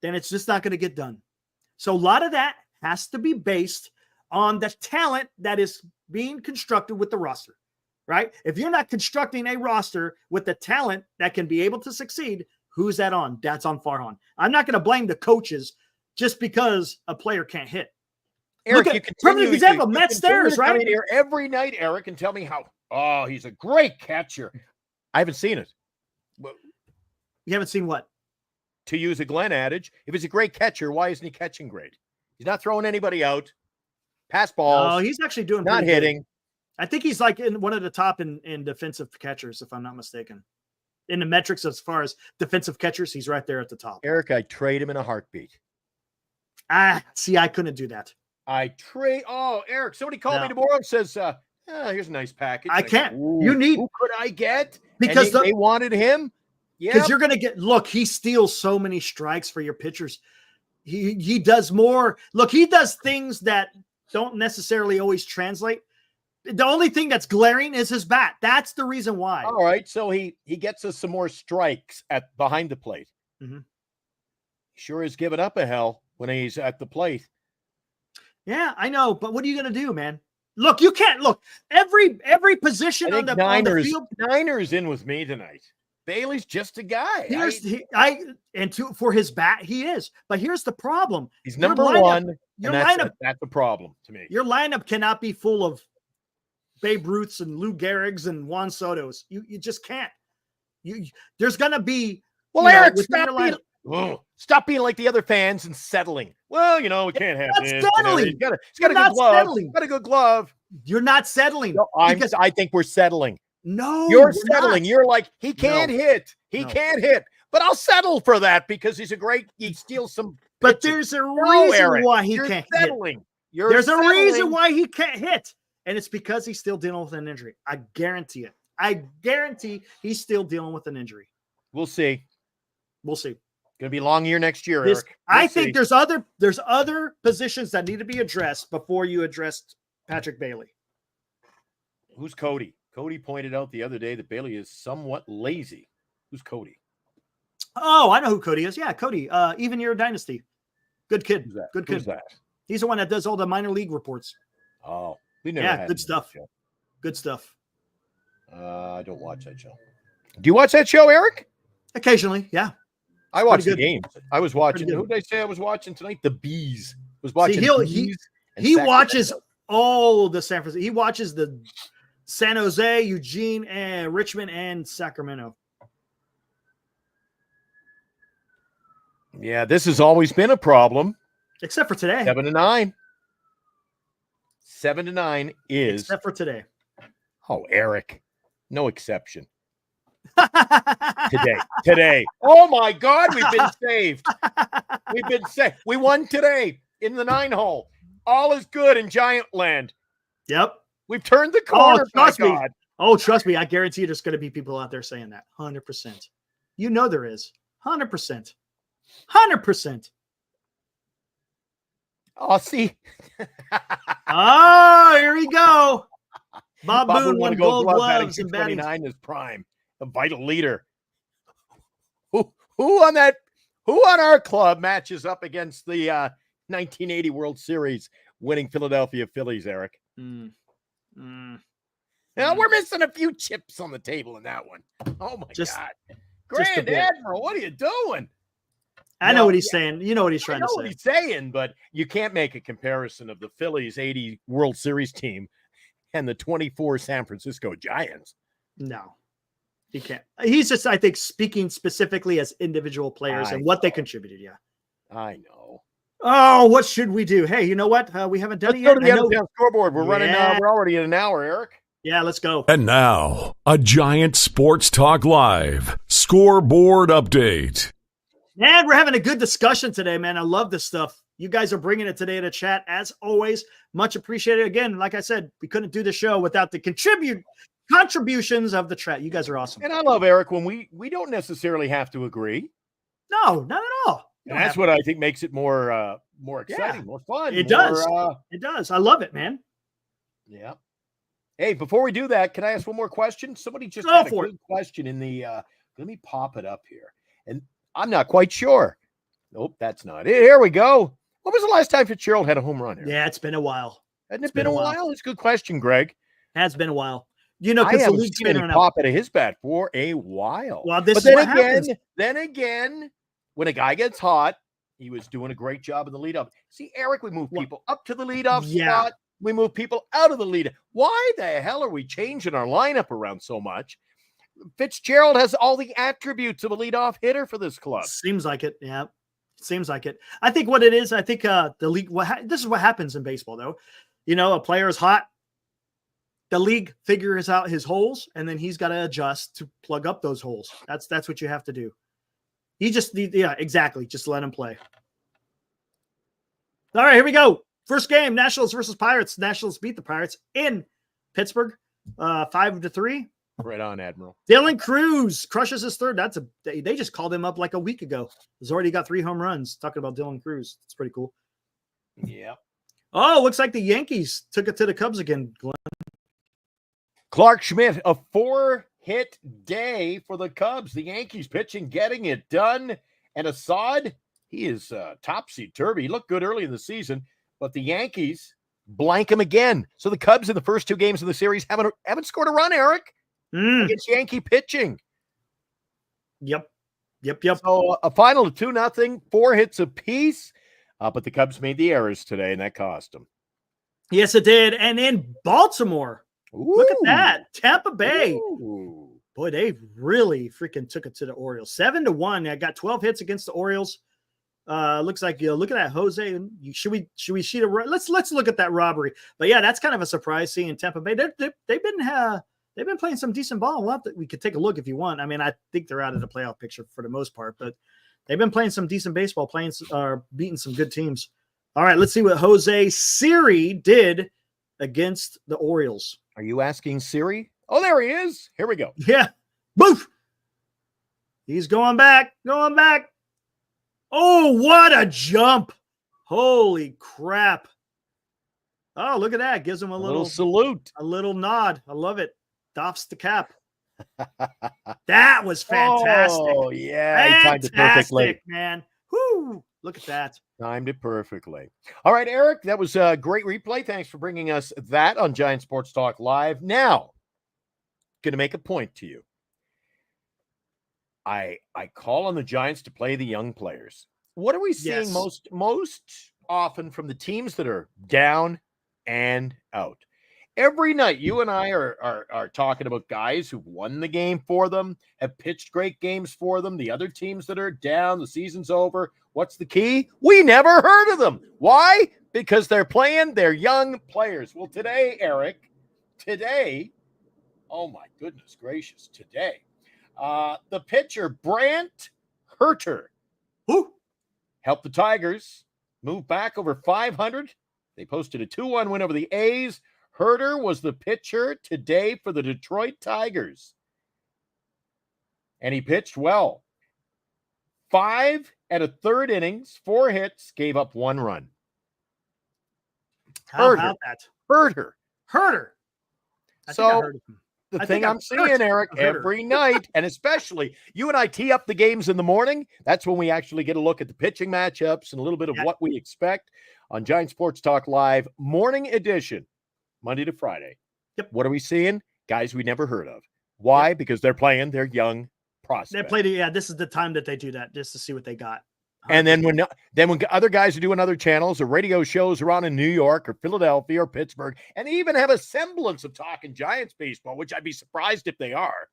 then it's just not going to get done. So a lot of that has to be based on the talent that is being constructed with the roster, right? If you're not constructing a roster with the talent that can be able to succeed, who's that on? That's on Farhan. I'm not going to blame the coaches just because a player can't hit. Eric, Look you at continue perfect example, you Matt continue Stairs, to come right? in here every night, Eric, and tell me how he's a great catcher. I haven't seen it. Well, You haven't seen what? to use a Glenn adage, if he's a great catcher, why isn't he catching great? He's not throwing anybody out. Pass balls. Oh, he's actually doing not pretty good. hitting. I think he's like in one of the top in defensive catchers, if I'm not mistaken. In the metrics as far as defensive catchers, he's right there at the top. Eric, I trade him in a heartbeat. See, I couldn't do that. Eric, somebody called me tomorrow and says, here's a nice package. I can't. Go, You need- who could I get? Because And they wanted him. Yeah. Because you're going to get, look, he steals so many strikes for your pitchers. He does more. Look, he does things that don't necessarily always translate. The only thing that's glaring is his bat. That's the reason why. All right. So he gets us some more strikes at behind the plate. Mm-hmm. Sure is giving up a hell when he's at the plate. Yeah, I know. But what are you going to do, man? Look, you can't look every position on the field. Niners in with me tonight. Bailey's just a guy. For his bat, he is. But here's the problem. He's number one. Your And lineup, that's a problem to me. Your lineup cannot be full of Babe Ruths and Lou Gehrig's and Juan Soto's. You just can't. There's gonna be. Well, Eric, stop being like the other fans and settling. Well, we can't have this. Settling. He's got a good glove. Settling. Got a good glove. You're not settling. No, I think we're settling. No, you're settling. Not. You're like, he can't hit. He No. can't hit. But I'll settle for that because he steals some. But pitches. there's a reason why he can't settling. hit. There's a reason why he can't hit. And it's because he's still dealing with an injury. I guarantee it. I guarantee he's still dealing with an injury. We'll see. We'll see. Gonna be a long year next year, Eric. I think there's other positions that need to be addressed before you address Patrick Bailey. Who's Cody? Cody pointed out the other day that Bailey is somewhat lazy. Who's Cody? Oh, I know who Cody is. Yeah, Cody. Even your dynasty. Good kid. Good kid. Who's that? He's the one that does all the minor league reports. Oh, we never had good stuff. Good stuff. I don't watch that show. Do you watch that show, Eric? Occasionally, yeah. I watch the games. I was watching. Who did I say I was watching tonight? The Bees. I was watching. He watches all the San Francisco. He watches the San Jose, Eugene, and Richmond, and Sacramento. Yeah, this has always been a problem. Except for today. 7-9. 7-9 is. Except for today. Oh, Eric. No exception. Today. Oh my God, we've been saved. We've been saved. We won today in the 9-hole. All is good in Giant Land. Yep. We've turned the corner. Trust me. Oh, trust me. I guarantee there's going to be people out there saying that. 100%. You know there is. 100%. 100%. Oh, see. Oh, here we go. Bob Boone won Gold Gloves and batting 29 is prime. A vital leader. Who on our club matches up against the 1980 World Series winning Philadelphia Phillies, Eric? Now we're missing a few chips on the table in that one. Oh my God. Grand Admiral, what are you doing? I know what he's saying. You know what he's trying to say. I know what he's saying, but you can't make a comparison of the Phillies 80 World Series team and the 24 San Francisco Giants. No. He can't. He's just, I think, speaking specifically as individual players and what they contributed. Yeah. I know. Oh, what should we do? Hey, you know what? We haven't done Let's it go yet. to the out-of-town scoreboard. We're running. Yeah. We're already in an hour, Eric. Yeah, let's go. And now, a Giant Sports Talk Live scoreboard update. Man, we're having a good discussion today, man. I love this stuff. You guys are bringing it today to chat, as always. Much appreciated. Again, like I said, we couldn't do the show without the contributions of the chat. You guys are awesome. And I love, Eric, when we don't necessarily have to agree. No, not at all. And that's what I think makes it more exciting, more fun. It does. It does. I love it, man. Yeah. Hey, before we do that, can I ask one more question? Somebody just Go had a for good question in the let me pop it up here. And I'm not quite sure. Nope, that's not it. Here we go. When was the last time Fitzgerald had a home run here? Yeah, it's been a while. Hasn't it been a while? It's a good question, Greg. Has been a while. You know, I because the haven't league's seen him pop out of his bat for a while. Well, this but is what happens. Then again, when a guy gets hot, he was doing a great job in the lead-up. See, Eric, we move people up to the leadoff spot. We move people out of the lead. Why the hell are we changing our lineup around so much? Fitzgerald has all the attributes of a leadoff hitter for this club. Seems like it. Yeah. Seems like it. I think what it is, I think the league, this is what happens in baseball, though. You know, a player is hot. The league figures out his holes, and then he's got to adjust to plug up those holes. That's what you have to do. Exactly. Just let him play. All right, here we go. First game, Nationals versus Pirates. Nationals beat the Pirates in Pittsburgh, 5-3. Right on, Admiral. Dylan Cruz crushes his third. They just called him up like a week ago. He's already got 3 home runs. Talking about Dylan Cruz. It's pretty cool. Yeah. Oh, looks like the Yankees took it to the Cubs again, Glenn. Clark Schmidt, a 4-hit day for the Cubs. The Yankees pitching, getting it done. And Assad, he is topsy-turvy. He looked good early in the season, but the Yankees blank him again. So the Cubs in the first 2 games of the series haven't scored a run, Eric, against Yankee pitching. Yep. So a final of 2-0, 4 hits apiece. But the Cubs made the errors today, and that cost them. Yes, it did. And in Baltimore, look at that. Tampa Bay. Ooh. Boy, they really freaking took it to the Orioles. 7-1. I got 12 hits against the Orioles. Looks like look at that, Jose. Should we see the? Let's look at that robbery. But yeah, that's kind of a surprise seeing Tampa Bay. They've been playing some decent ball. We could take a look if you want. I mean, I think they're out of the playoff picture for the most part, but they've been playing some decent baseball, beating some good teams. All right, let's see what Jose Siri did against the Orioles. Are you asking Siri? Oh, there he is. Here we go. Yeah. Boof. He's going back. Oh, what a jump. Holy crap. Oh, look at that. Gives him a little salute. A little nod. I love it. Doffs the cap. That was fantastic. Oh, yeah. He timed it perfectly. Man. Whoo. Look at that. Timed it perfectly. All right, Eric, that was a great replay. Thanks for bringing us that on Giant Sports Talk Live. Now, going to make a point to you. I call on the Giants to play the young players. What are we seeing most often from the teams that are down and out? Every night, you and I are talking about guys who've won the game for them, have pitched great games for them. The other teams that are down, the season's over. What's the key? We never heard of them. Why? Because they're playing their young players. Well, today, Eric, oh my goodness gracious, today, the pitcher, Brant Herter, who helped the Tigers move back over 500. They posted a 2-1 win over the A's. Herter was the pitcher today for the Detroit Tigers. And he pitched well. 5 1/3 innings, 4 hits, gave up 1 run. How about that? Herter. So the thing I'm seeing, Eric, every night, and especially you and I tee up the games in the morning. That's when we actually get a look at the pitching matchups and a little bit of what we expect on Giant Sports Talk Live morning edition, Monday to Friday. Yep. What are we seeing? Guys we never heard of. Why? Yep. Because they're playing their young prospects. This is the time that they do that, just to see what they got. And then when other guys are doing other channels or radio shows around in New York or Philadelphia or Pittsburgh, and even have a semblance of talking Giants baseball, which I'd be surprised if they are.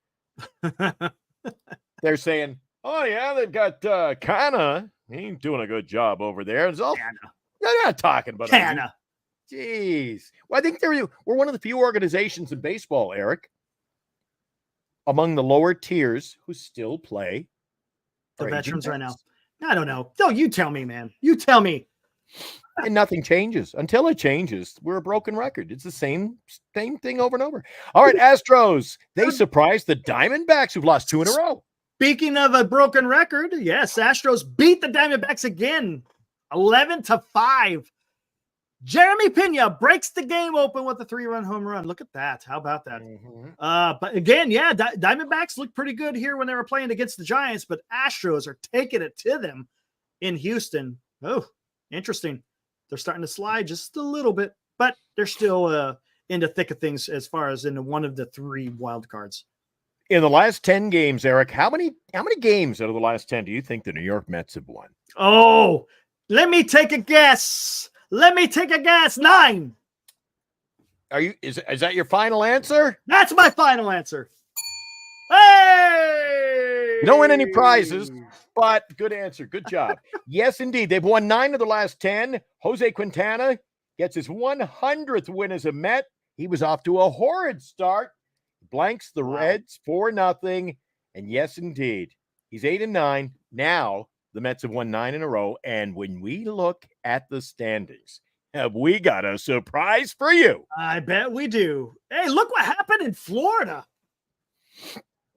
They're saying, oh, yeah, they've got Kana. He's doing a good job over there. It's all, they're not talking about Kana. Jeez. Well, I think we're one of the few organizations in baseball, Eric, among the lower tiers who still play The our aging veterans right now. vets. I don't know. No, you tell me, man. You tell me. And nothing changes. Until it changes, we're a broken record. It's the same thing over and over. All right, Astros. They surprised the Diamondbacks, who've lost 2 in a row. Speaking of a broken record, yes, Astros beat the Diamondbacks again, 11-5. Jeremy Pena breaks the game open with a 3-run home run. Look at that. How about that? But again, yeah, Diamondbacks looked pretty good here when they were playing against the Giants, but Astros are taking it to them in Houston. Oh, interesting. They're starting to slide just a little bit, but they're still in the thick of things as far as in one of the 3 wild cards. In the last 10 games, Eric, how many games out of the last 10 do you think the New York Mets have won? Oh, let me take a guess. 9. Is that your final answer? That's my final answer. Hey! You don't win any prizes, but good answer. Good job. Yes, indeed. They've won 9 of the last 10. Jose Quintana gets his 100th win as a Met. He was off to a horrid start. Blanks the Reds 4-0. And yes, indeed. He's 8-9. Now the Mets have won 9 in a row. And when we look at the standings, have we got a surprise for you? I bet we do. Hey, look what happened in Florida.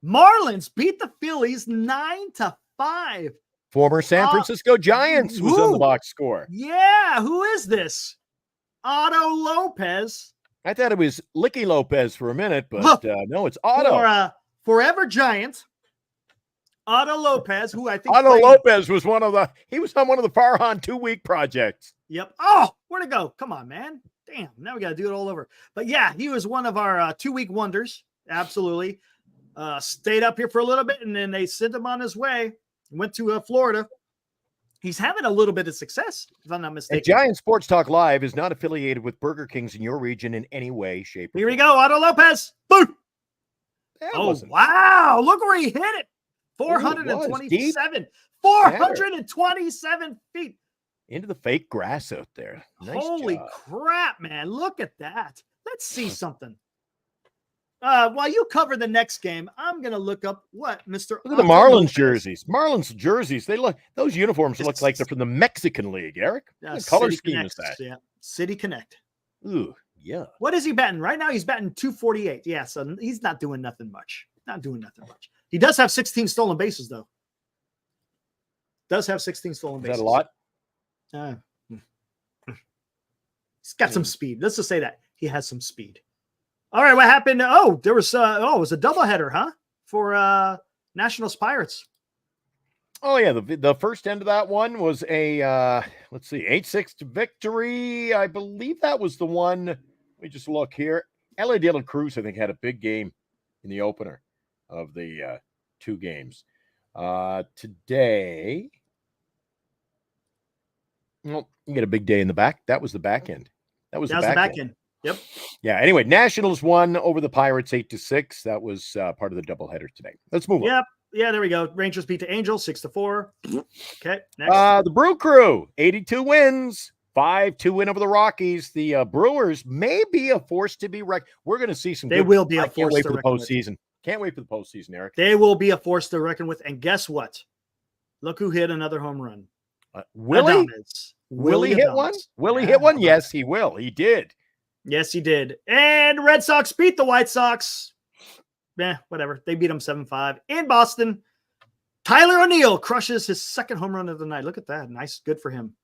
Marlins beat the Phillies 9-5. Former San Francisco Giants was on the box score. Yeah, who is this? Otto Lopez. I thought it was Licky Lopez for a minute, but no, it's Otto. Forever Giant. Otto Lopez, who I think Lopez was on one of the Farhan 2-week projects. Yep. Oh, where'd it go? Come on, man. Damn. Now we got to do it all over. But yeah, he was one of our 2-week wonders. Absolutely. Stayed up here for a little bit, and then they sent him on his way. Went to Florida. He's having a little bit of success, if I'm not mistaken. And Giant Sports Talk Live is not affiliated with Burger Kings in your region in any way, shape, or Here we go. Otto Lopez. Boom. Wow. Look where he hit it. 427. 427 feet. Into the fake grass out there. Nice Holy job. crap, man. Look at that. Let's see something. While you cover the next game, I'm going to look up what Mr. Look at the Marlins jerseys. Marlins jerseys. Those uniforms look like they're from the Mexican League, Eric. What color scheme is that? Yeah. City Connect. Ooh, yeah. What is he batting? Right now he's batting 248. Yeah, so he's not doing nothing much. He does have 16 stolen bases, though. Does have 16 stolen bases. Is that a lot? He's got some speed. Let's just say that. He has some speed. All right, what happened? Oh, there was it was a doubleheader, huh? For Nationals Pirates. Oh yeah, the first end of that one was a 8-6 victory. I believe that was the one. Let me just look here. LA De La Cruz, I think, had a big game in the opener of the 2 games. Today, well, you get a big day in the back. That was the back end. That was the back end. Yep. Yeah. Anyway, Nationals won over the Pirates 8-6. That was part of the doubleheader today. Let's move on. Yep. Yeah, there we go. Rangers beat the Angels 6-4. Okay. Next. The Brew Crew, 82 wins, 5-2 win over the Rockies. The Brewers may be a force to be reckoned. We're going to see some. They will be a force. Can't wait for the postseason. Can't wait for the postseason, Eric. They will be a force to reckon with. And guess what? Look who hit another home run. Will he hit one? Will he hit one? Yes, he will. He did. Yes, he did. And Red Sox beat the White Sox. Whatever. They beat them 7-5 in Boston. Tyler O'Neill crushes his second home run of the night. Look at that. Nice. Good for him.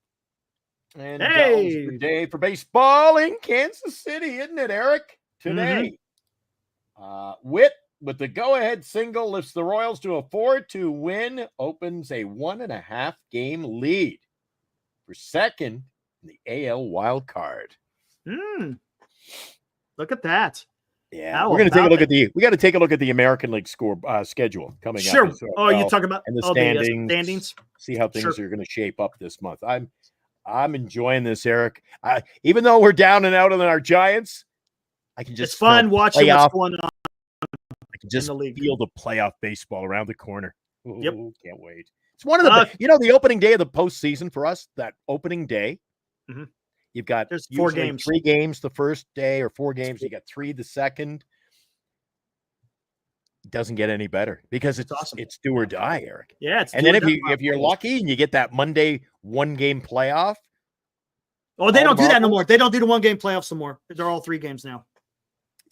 And that was the day for baseball in Kansas City, isn't it, Eric? Today. Witt, with the go-ahead single, lifts the Royals to a 4-2 win, opens a 1.5 game lead for second in the AL wild card. Look at that. Yeah, we're going to take a look at we got to take a look at the American League schedule coming up. Sure. Oh, you talk about and the standings. See how things are going to shape up this month. I'm enjoying this, Eric. Even though we're down and out on our Giants, I can just it's fun watching what's going on. Just in the league. feel the playoff baseball around the corner. Ooh, Yep. Can't wait. It's one of the, the opening day of the postseason for us, that opening day. Mhm. You've got There's 4 usually games. 3 games the first day, or 4 games. You got 3 the second. It doesn't get any better because it's awesome. It's do or die, Eric. Yeah, it's and do then or die. if you're lucky and you get that Monday 1-game playoff. Oh, they don't do that no more. They don't do the 1-game playoffs no more. They're all 3 games now.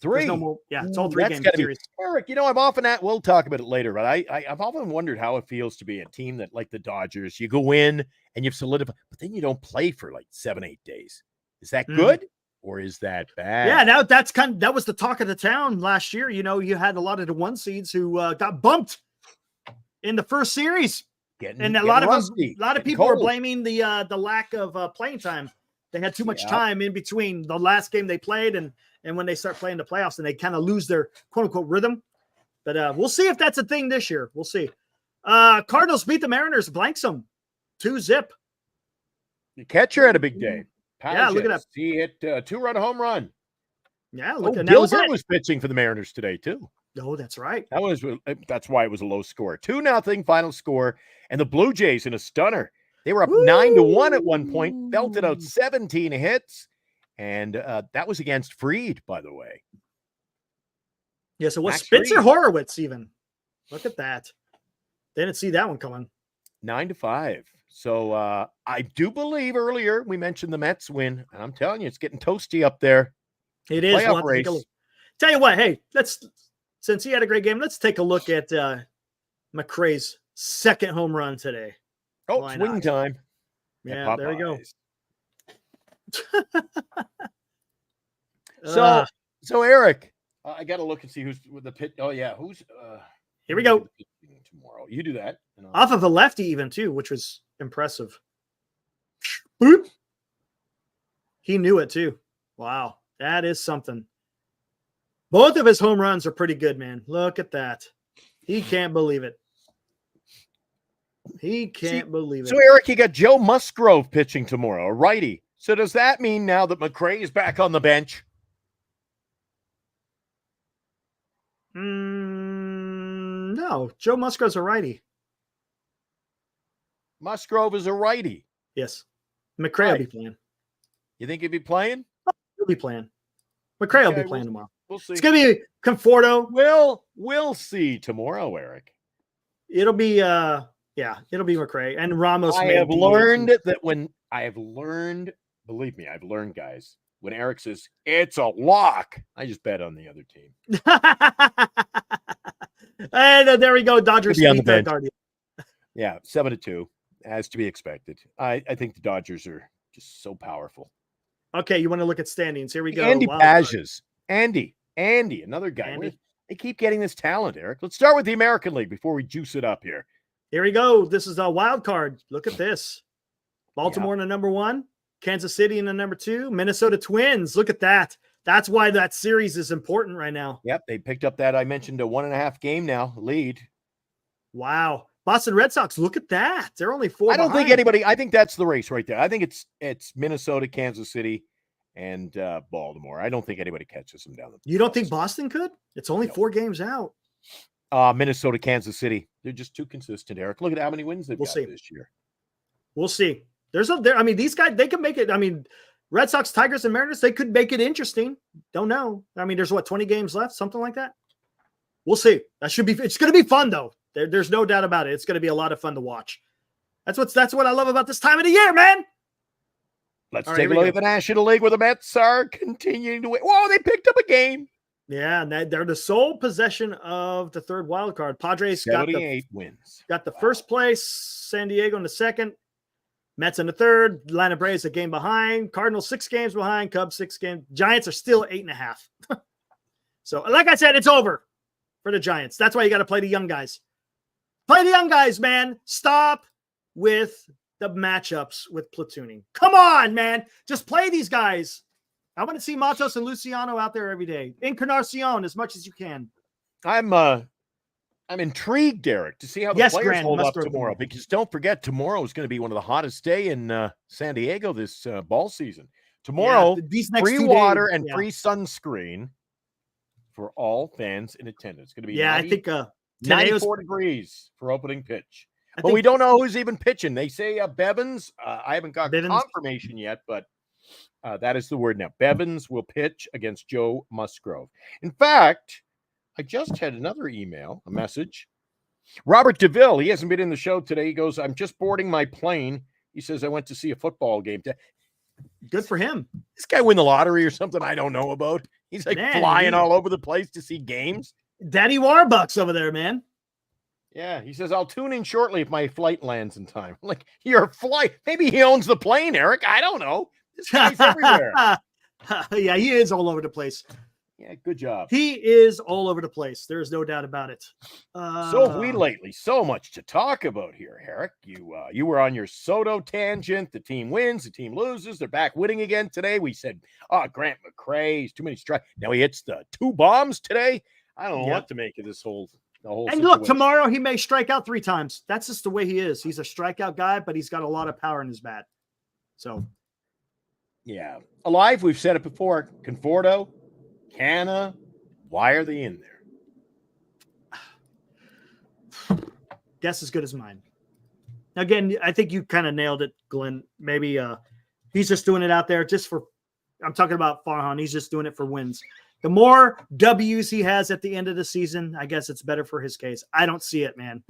3. There's no more. Yeah, it's all 3 game series. Eric, I'm often we'll talk about it later, but I've often wondered how it feels to be a team that, like the Dodgers, you go in and you've solidified, but then you don't play for like 7-8 days. Is that good or is that bad? Yeah, that was the talk of the town last year. You had a lot of the 1 seeds who got bumped in the first series, and a lot of people were blaming the lack of playing time. They had too much time in between the last game they played and when they start playing the playoffs, and they kind of lose their quote unquote rhythm. But we'll see if that's a thing this year. We'll see. Cardinals beat the Mariners, blanks them 2-0. The catcher had a big day. Yeah, look at that. He hit 2-run home run. Yeah, look at that. Gilbert was pitching for the Mariners today too. Oh, that's right. That's why it was a low score. 2-0 final score, and the Blue Jays in a stunner. They were up 9-1 at one point, belted out 17 hits, and that was against Fried, by the way. Yes, it was Spencer Horowitz even. Look at that. They didn't see that one coming. 9-5. So I do believe earlier we mentioned the Mets win, and I'm telling you, it's getting toasty up there. It is. We'll tell you what, hey, since he had a great game, let's take a look at McRae's second home run today. Oh, swing time. Yeah, there we go. So Eric, I got to look and see who's with the pitch. Oh yeah, who's here we go tomorrow. You do that off of a lefty even too, which was impressive. Boop. He knew it too. Wow, that is something. Both of his home runs are pretty good, man. Look at that. He can't believe it. He can't believe it. So, Eric, you got Joe Musgrove pitching tomorrow, a righty. So does that mean now that McRae is back on the bench? No. Joe Musgrove's a righty. Musgrove is a righty. Yes. McRae will be playing. You think he'll be playing? He'll be playing. McRae will be playing tomorrow. We'll see. It's going to be Conforto. We'll see tomorrow, Eric. It'll be it'll be McRae and Ramos. I have learned that believe me, I've learned, guys, when Eric says it's a lock, I just bet on the other team. And there we go. Dodgers on the bench. Guardian. Yeah, 7-2, as to be expected. I think the Dodgers are just so powerful. Okay, you want to look at standings? Here we go. Andy Pages. Andy, another guy. They keep getting this talent, Eric. Let's start with the American League before we juice it up here. Here we go. This is a wild card. Look at this. Baltimore in the number 1, Kansas City in the number 2, Minnesota Twins. Look at that. That's why that series is important right now. Yep, they picked up that, I mentioned, a 1.5 game now lead. Wow. Boston Red Sox, look at that. They're only 4 I don't think anybody, I think that's the race right there. I think it's Minnesota, Kansas City, and Baltimore. I don't think anybody catches them down. You don't think Boston could? It's only 4 games out. Minnesota, Kansas City. They're just too consistent, Eric. Look at how many wins they've got this year. We'll see. These guys, they can make it. Red Sox, Tigers, and Mariners, they could make it interesting. Don't know. There's 20 games left, something like that. We'll see. It's going to be fun though. There's no doubt about it. It's going to be a lot of fun to watch. That's what I love about this time of the year, man. Let's take a look at the National League where the Mets are continuing to win. Whoa, they picked up a game. Yeah, and they're the sole possession of the third wild card. Padres got wins. Got the first place. San Diego in the second. Mets in the third. Atlanta Braves a game behind. Cardinals 6 games behind. Cubs 6 games. Giants are still 8.5. So, like I said, it's over for the Giants. That's why you got to play the young guys. Play the young guys, man. Stop with the matchups with platooning. Come on, man. Just play these guys. I want to see Matos and Luciano out there every day. Encarnacion as much as you can. I'm intrigued, Derek, to see how the players hold up tomorrow. Because don't forget, tomorrow is going to be one of the hottest day in San Diego this ball season. Tomorrow, free water and free sunscreen for all fans in attendance. It's going to be I think 94 degrees for opening pitch. But think we don't know who's even pitching. They say Bevins. I haven't got Bevins. confirmation yet, but that is the word now. Bevins will pitch against Joe Musgrove. In fact, I just had another email, a message. Robert DeVille, he hasn't been in the show today. He goes, I'm just boarding my plane. He says, I went to see a football game. Good for him. This guy win the lottery or something I don't know about. He's like flying all over the place to see games. Daddy Warbucks over there, man. Yeah, he says, I'll tune in shortly if my flight lands in time. Like, your flight. Maybe he owns the plane, Eric. I don't know. This guy's everywhere. Yeah, he is all over the place. Yeah, good job. He is all over the place. There's no doubt about it. So have we lately. So much to talk about here, Eric. You were on your Soto tangent. The team wins. The team loses. They're back winning again today. We said, Grant McCray, he's too many strikes. Now he hits the 2 bombs today. I don't know what to make of this whole and situation. Look, tomorrow he may strike out 3 times. That's just the way he is. He's a strikeout guy, but he's got a lot of power in his bat. So, yeah. Alive, we've said it before. Conforto, Canna, why are they in there? Guess as good as mine. Again, I think you kind of nailed it, Glenn. Maybe he's just doing it out there just for – I'm talking about Farhan. He's just doing it for wins. The more W's he has at the end of the season, I guess it's better for his case. I don't see it, man.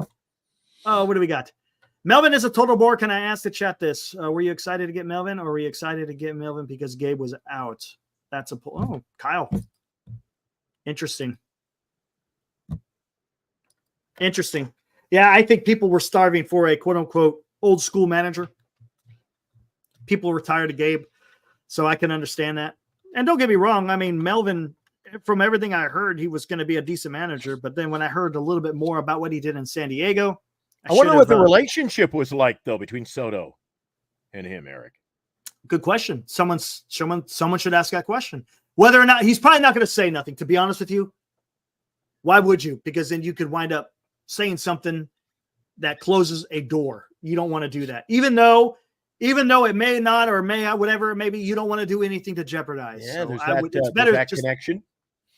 Oh, what do we got? Melvin is a total bore. Can I ask the chat this? Were you excited to get Melvin, or were you excited to get Melvin because Gabe was out? That's a – oh, Kyle. Interesting. Yeah, I think people were starving for a quote-unquote old school manager. People were tired of Gabe, so I can understand that. And don't get me wrong. I mean, Melvin, from everything I heard, he was going to be a decent manager. But then when I heard a little bit more about what he did in San Diego, I wonder what the relationship was like, though, between Soto and him, Eric. Good question. Someone should ask that question. Whether or not he's probably not going to say nothing, to be honest with you. Why would you? Because then you could wind up saying something that closes a door. You don't want to do that. Even though it may not or may not, whatever it may be, you don't want to do anything to jeopardize. Yeah, so it's better that connection.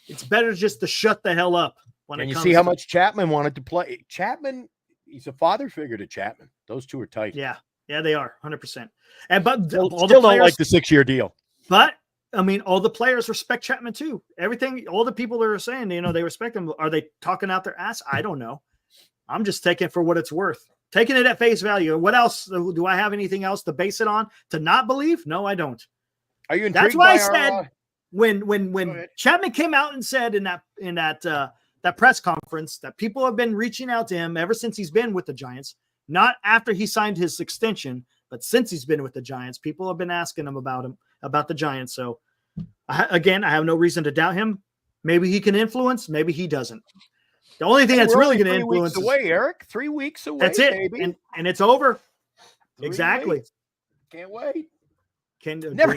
It's better just to shut the hell up. And you see how much Chapman wanted to play. Chapman, he's a father figure to Chapman. Those two are tight. Yeah, they are 100%. But still don't like the 6-year deal. But I mean, all the players respect Chapman too. All the people that are saying, they respect him. Are they talking out their ass? I don't know. I'm just taking it for what it's worth. Taking it at face value. What else? Do I have anything else to base it on to not believe? No, I don't. Are you intrigued? That's why I said when Chapman came out and said in that press conference that people have been reaching out to him ever since he's been with the Giants, not after he signed his extension, but since he's been with the Giants, people have been asking him about the Giants. So I have no reason to doubt him. Maybe he can influence, maybe he doesn't. The only thing that's really going to influence 3 weeks away, Eric. 3 weeks away. That's it, baby. and it's over. 3 Exactly. weeks. Can't wait. Never.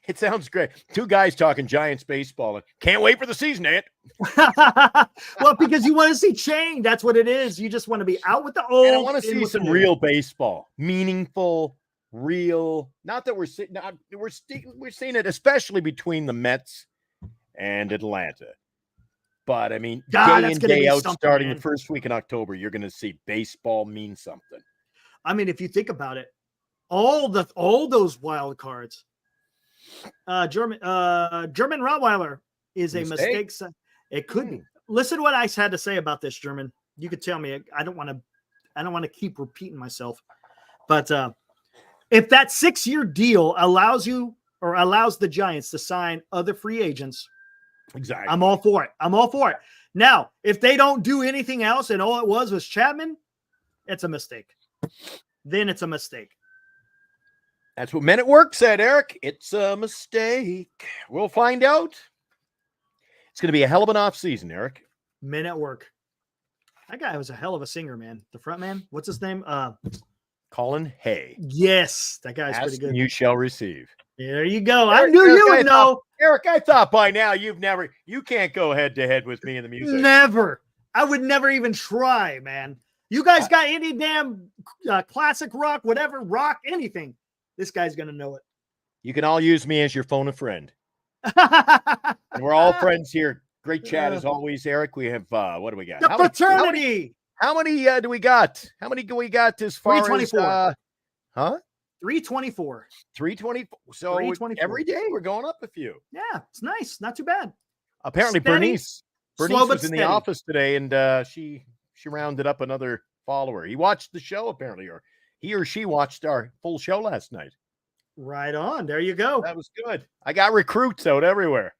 It sounds great. 2 guys talking Giants baseball. And can't wait for the season, Ant. Well, because you want to see change. That's what it is. You just want to be out with the old. And I want to see some real baseball, meaningful, real. Not that we're seeing it, especially between the Mets and Atlanta. But I mean, day in, day out, starting the first week in October, you're going to see baseball mean something. I mean, if you think about it, all those wild cards. German Rottweiler is a mistake. It could be. Listen to what I had to say about this, German. You could tell me. I don't want to keep repeating myself. But if that 6-year deal allows the Giants to sign other free agents, exactly, I'm all for it. Now, if they don't do anything else and all it was Chapman, it's a mistake. Then it's a mistake. That's what Men at Work said, Eric. It's a mistake. We'll find out. It's going to be a hell of an off season, Eric. Men at Work. That guy was a hell of a singer, man. The front man. What's his name? Colin Hay. Yes, that guy's pretty good. You shall receive. There you go. Eric, I knew you would know. Eric, I thought by now you can't go head to head with me in the music. Never. I would never even try, man. You guys got any damn classic rock, whatever, rock, anything. This guy's going to know it. You can all use me as your phone a friend. And we're all friends here. Great chat as always, Eric. We have what do we got? The fraternity. How many do we got? How many do we got as far as 324. 324. 324. So 324. every day we're going up a few. Yeah, it's nice. Not too bad. Apparently Steady, Bernice was in steady. the office today, and she rounded up another follower. He watched the show apparently, or he or she watched our full show last night. Right on. There you go. That was good. I got recruits out everywhere.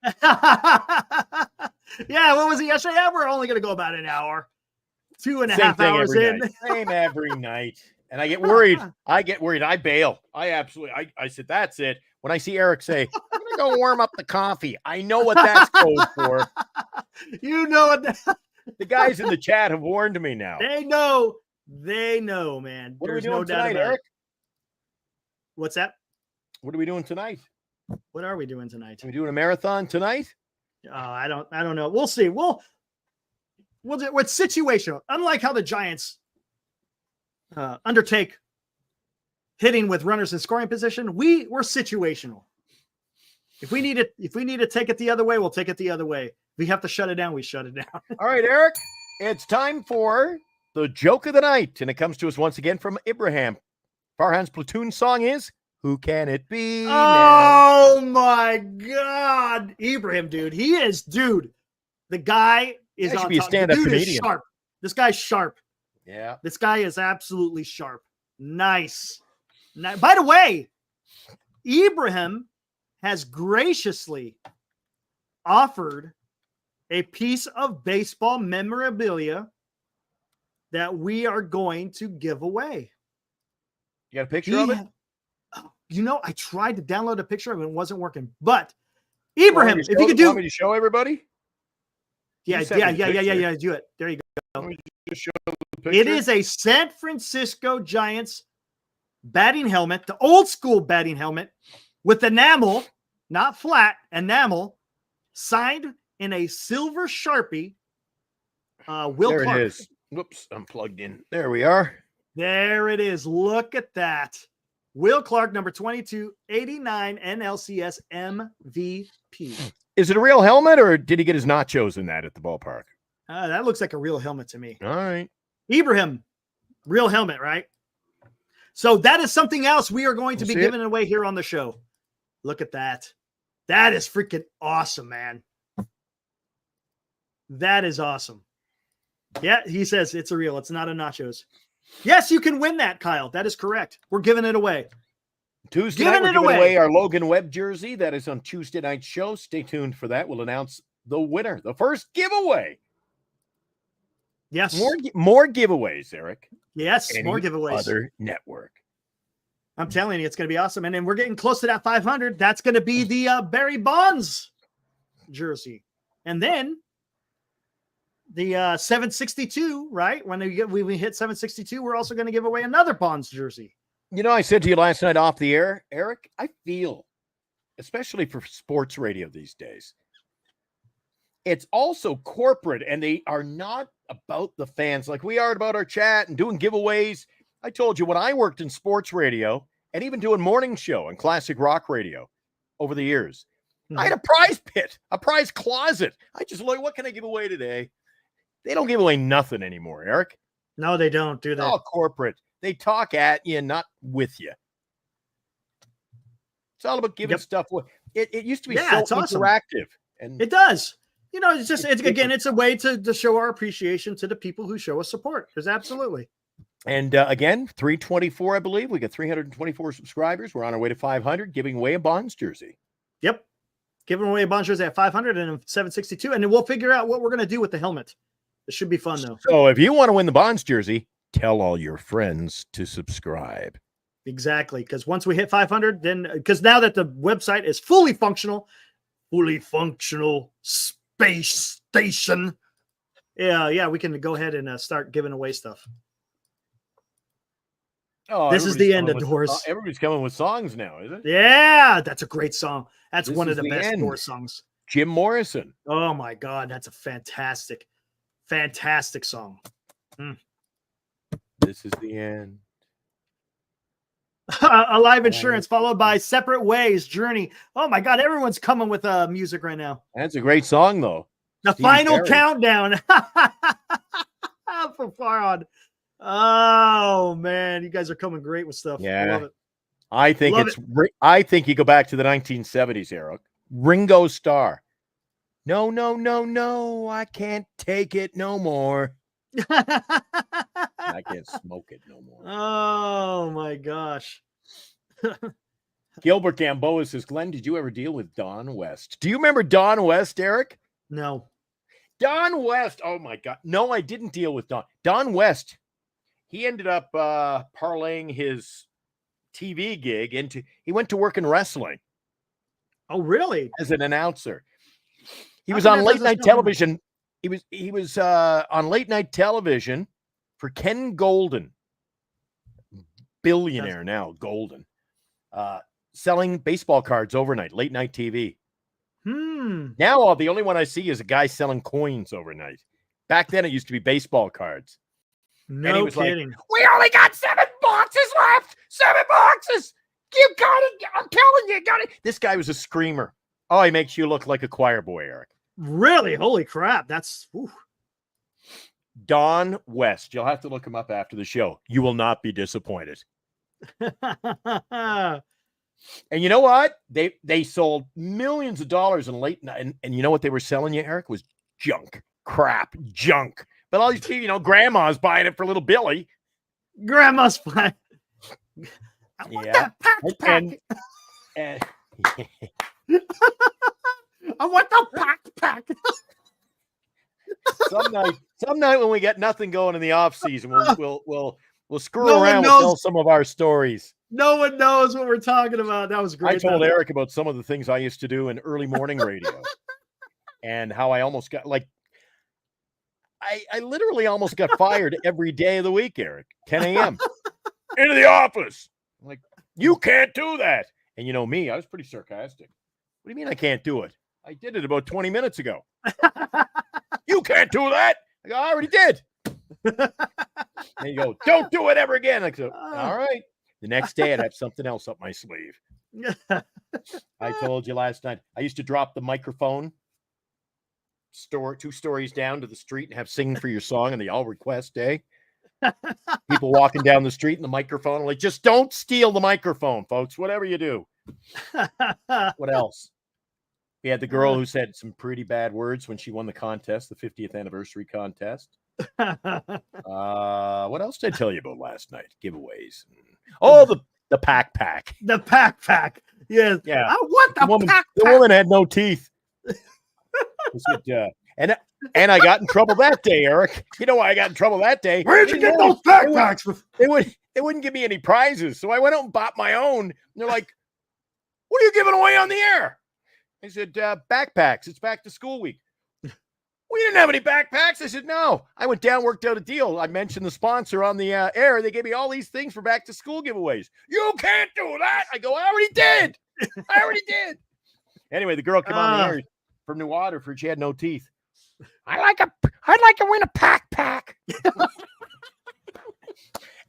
Yeah, what was it yesterday? Yeah, we're only going to go about an hour. 2.5 thing hours every in. night. Same every night. And I get worried. I bail. I said, that's it. When I see Eric say, I'm going to go warm up the coffee, I know what that's code for. You know what? The guys in the chat have warned me now. They know. They know, man. What There's are we doing no doubt tonight, about Eric? it. What's that? What are we doing tonight? What are we doing tonight? Are we doing a marathon tonight? I don't know. We'll see. We'll do it's situational. Unlike how the Giants undertake hitting with runners in scoring position, we're situational. If we need to take it the other way, we'll take it the other way. If we have to shut it down, we shut it down. All right, Eric, it's time for the joke of the night, and it comes to us once again from Ibrahim. Farhan's platoon song is "Who Can It Be?" Oh my God, Ibrahim, dude, the guy is on be a top. stand-up The dude is comedian. sharp. This guy's sharp. Yeah. This guy is absolutely sharp. Nice. By the way, Ibrahim has graciously offered a piece of baseball memorabilia that we are going to give away. You got a picture of it? I tried to download a picture of it and it wasn't working. But Ibrahim, if you could do, want me to show everybody? yeah, do it. There you go. Let me just show the picture. It is a San Francisco Giants batting helmet, the old school batting helmet with enamel, not flat, enamel, signed in a silver Sharpie. Will there Clark. it is. Whoops, I'm plugged in. There we are. There it is. Look at that. Will Clark, number 22, 89 NLCS MVP. Is it a real helmet, or did he get his nachos in that at the ballpark? That looks like a real helmet to me. All right. Ibrahim, real helmet, right? So that is something else we are going to be giving away here on the show. Look at that. That is freaking awesome, man. That is awesome. Yeah, he says it's a real. It's not a nachos. Yes, you can win that, Kyle. That is correct. We're giving it away. Tuesday night, we're giving away our Logan Webb jersey. That is on Tuesday night's show. Stay tuned for that. We'll announce the winner, the first giveaway. Yes. More giveaways, Eric. Yes, more giveaways. Other network. I'm telling you, it's going to be awesome. And then we're getting close to that 500. That's going to be the Barry Bonds jersey. And then the 762, right? When we hit 762, we're also going to give away another Bonds jersey. You know, I said to you last night off the air, Eric, I feel, especially for sports radio these days, it's also corporate, and they are not about the fans like we are about our chat and doing giveaways. I told you when I worked in sports radio and even doing morning show and classic rock radio over the years, I had a prize pit, a prize closet. I just look, what can I give away today? They don't give away nothing anymore, Eric. No, they don't, do they? All corporate. They talk at you, not with you. It's all about giving stuff away. It used to be so interactive. And it does. You know, it's just, it's a way to show our appreciation to the people who show us support. Because absolutely. And again, 324, I believe. We got 324 subscribers. We're on our way to 500, giving away a Bonds jersey. Yep. Giving away a Bonds jersey at 500 and 762. And then we'll figure out what we're going to do with the helmet. It should be fun, though. So if you want to win the Bonds jersey, tell all your friends to subscribe. Exactly. Because once we hit 500, then because now that the website is fully functional space station. Yeah, we can go ahead and start giving away stuff. Oh, this is the end of Doors. Everybody's coming with songs now, is it? Yeah, that's a great song. That's one of the best Doors songs. Jim Morrison. Oh my God, that's a fantastic song. This is the end. Alive Insurance, followed by Separate Ways, Journey. Oh my God, everyone's coming with music right now. That's a great song, though. The Stevie final Perry. countdown for Farhan. Oh man, you guys are coming great with stuff. Yeah. I love it. I think Love I think you go back to the 1970s, Eric. Ringo Starr. No, I can't take it no more. I can't smoke it no more. Oh my gosh. Gilbert Gamboa says, Glenn, did you ever deal with Don West? Do you remember Don West, Eric? No. Don West. Oh my God. No, I didn't deal with Don. Don West. He ended up parlaying his TV gig into, he went to work in wrestling. Oh, really? As an announcer. He How was come on that late doesn't night sound television. He was on late night television for Ken Golden. Billionaire now, Golden. Selling baseball cards overnight, late night TV. Now the only one I see is a guy selling coins overnight. Back then it used to be baseball cards. No and he was kidding. Like, we only got 7 boxes left. 7 boxes. You got it. I'm telling you, got it. This guy was a screamer. Oh, he makes you look like a choir boy, Eric. Really? Holy crap. That's Don West. You'll have to look him up after the show. You will not be disappointed. And you know what? They sold millions of dollars in late night. And you know what they were selling you, Eric? Was junk. Crap. Junk. But all these people, grandma's buying it for little Billy. Grandma's fine. I want that pack. And I want the pack. Some night when we get nothing going in the off season, we'll screw No one around and knows. tell some of our stories. No one knows what we're talking about. That was great. I told Eric about some of the things I used to do in early morning radio and how I almost got I literally almost got fired every day of the week, Eric. 10 a.m. into the office. I'm like, you can't do that. And you know me, I was pretty sarcastic. What do you mean I can't do it? I did it about 20 minutes ago. You can't do that. I go, I already did. And you go, don't do it ever again. I go, all right. The next day I'd have something else up my sleeve. I told you last night, I used to drop the microphone 2 stories down to the street and have sing for your song on the all request day. People walking down the street and the microphone, like, just don't steal the microphone, folks, whatever you do. What else? We had the girl who said some pretty bad words when she won the contest, the 50th anniversary contest. What else did I tell you about last night? Giveaways. Oh, the pack. The pack. Yes. Yeah. I want the pack. The woman had no teeth. And I got in trouble that day, Eric. You know why I got in trouble that day? Where'd you get those backpacks? They wouldn't give me any prizes, so I went out and bought my own. And they're like, "What are you giving away on the air?" I said, "Backpacks. It's back to school week." We didn't have any backpacks. I said, "No." I went down, worked out a deal. I mentioned the sponsor on the air. They gave me all these things for back to school giveaways. You can't do that. I go, I already did. Anyway, the girl came on the air from New Waterford. She had no teeth. I'd like to win a pack.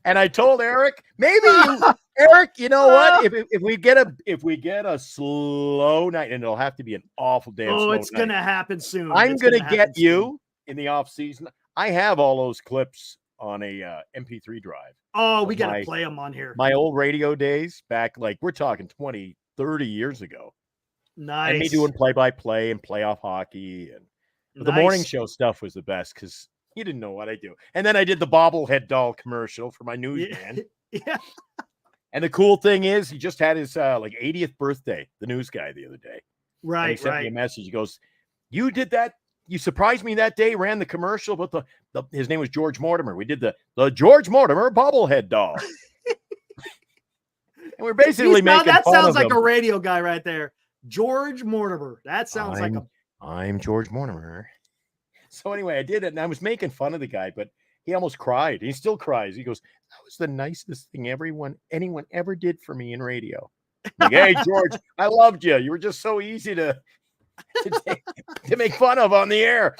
And I told Eric, Eric, you know what? If we get a slow night, and it'll have to be an awful damn slow night. It's gonna happen soon. I'm gonna get you in the off season. I have all those clips on a MP3 drive. Oh, we gotta play them on here. My old radio days back, like we're talking 20, 30 years ago. Nice. And me doing play-by-play and playoff hockey, and the morning show stuff was the best because you didn't know what I do. And then I did the bobblehead doll commercial for my newsman. Yeah. And the cool thing is, he just had his 80th birthday, the news guy, the other day. Right. And he sent me a message. He goes, "You did that. You surprised me that day. Ran the commercial, but his name was George Mortimer. We did the George Mortimer bobblehead doll." And we're basically making that fun sounds of like him. a radio guy right there. George Mortimer. That sounds I'm George Mortimer. So anyway, I did it, and I was making fun of the guy, but he almost cried. He still cries. He goes, "That was the nicest thing anyone ever did for me in radio." I'm like, "Hey, George, I loved you. You were just so easy to make fun of on the air."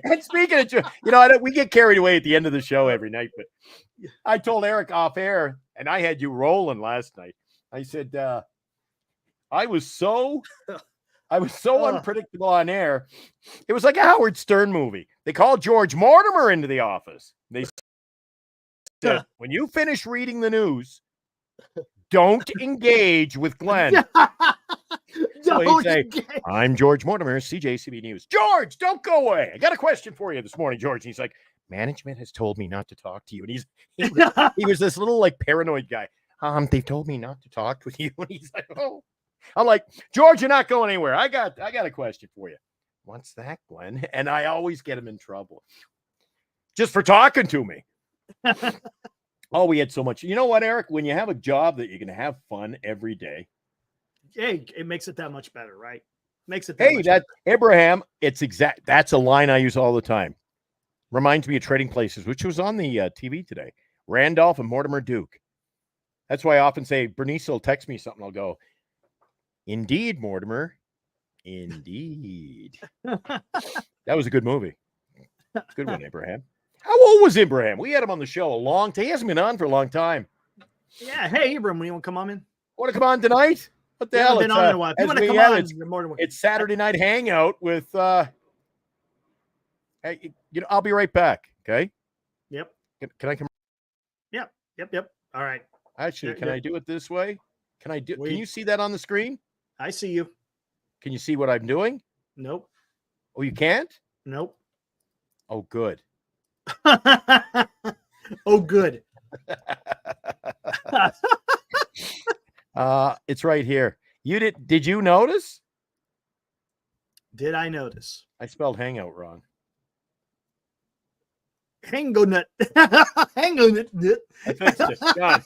And speaking of, we get carried away at the end of the show every night, but I told Eric off air, and I had you rolling last night. I said, I was so I was so unpredictable on air. It was like a Howard Stern movie. They called George Mortimer into the office. They said, when you finish reading the news, don't engage with Glenn. So he'd say, I'm George Mortimer, CJCB News. George, don't go away. I got a question for you this morning, George. And he's like, management has told me not to talk to you. And he was this little like paranoid guy. They've told me not to talk with you. And he's like, oh. I'm like, George, you're not going anywhere. I got a question for you. What's that, Glenn? And I always get him in trouble just for talking to me. Oh, we had so much. You know what, Eric? When you have a job that you're going to have fun every day. Hey, it makes it that much better, right? Makes it that much better. Abraham, that's a line I use all the time. Reminds me of Trading Places, which was on the TV today. Randolph and Mortimer Duke. That's why I often say, Bernice will text me something. I'll go, indeed, Mortimer. Indeed. That was a good movie. Good one, Abraham. How old was Abraham? We had him on the show a long time. He hasn't been on for a long time. Yeah. Hey, Abraham, you want to come on in? Want to come on tonight? What the hell? Been on in a while. If you want to come on, you're more than welcome. It's Saturday night hangout with hey, I'll be right back. Okay. Yep. Can I come? Yep. All right. Actually, can I do it this way? Can you see that on the screen? I see you. Can you see what I'm doing? Nope. Oh, you can't? Nope. Oh, good. Oh, good. It's right here. Did you notice? Did I notice? I spelled hangout wrong. Hangonut. Hangonut. I fixed it. Done.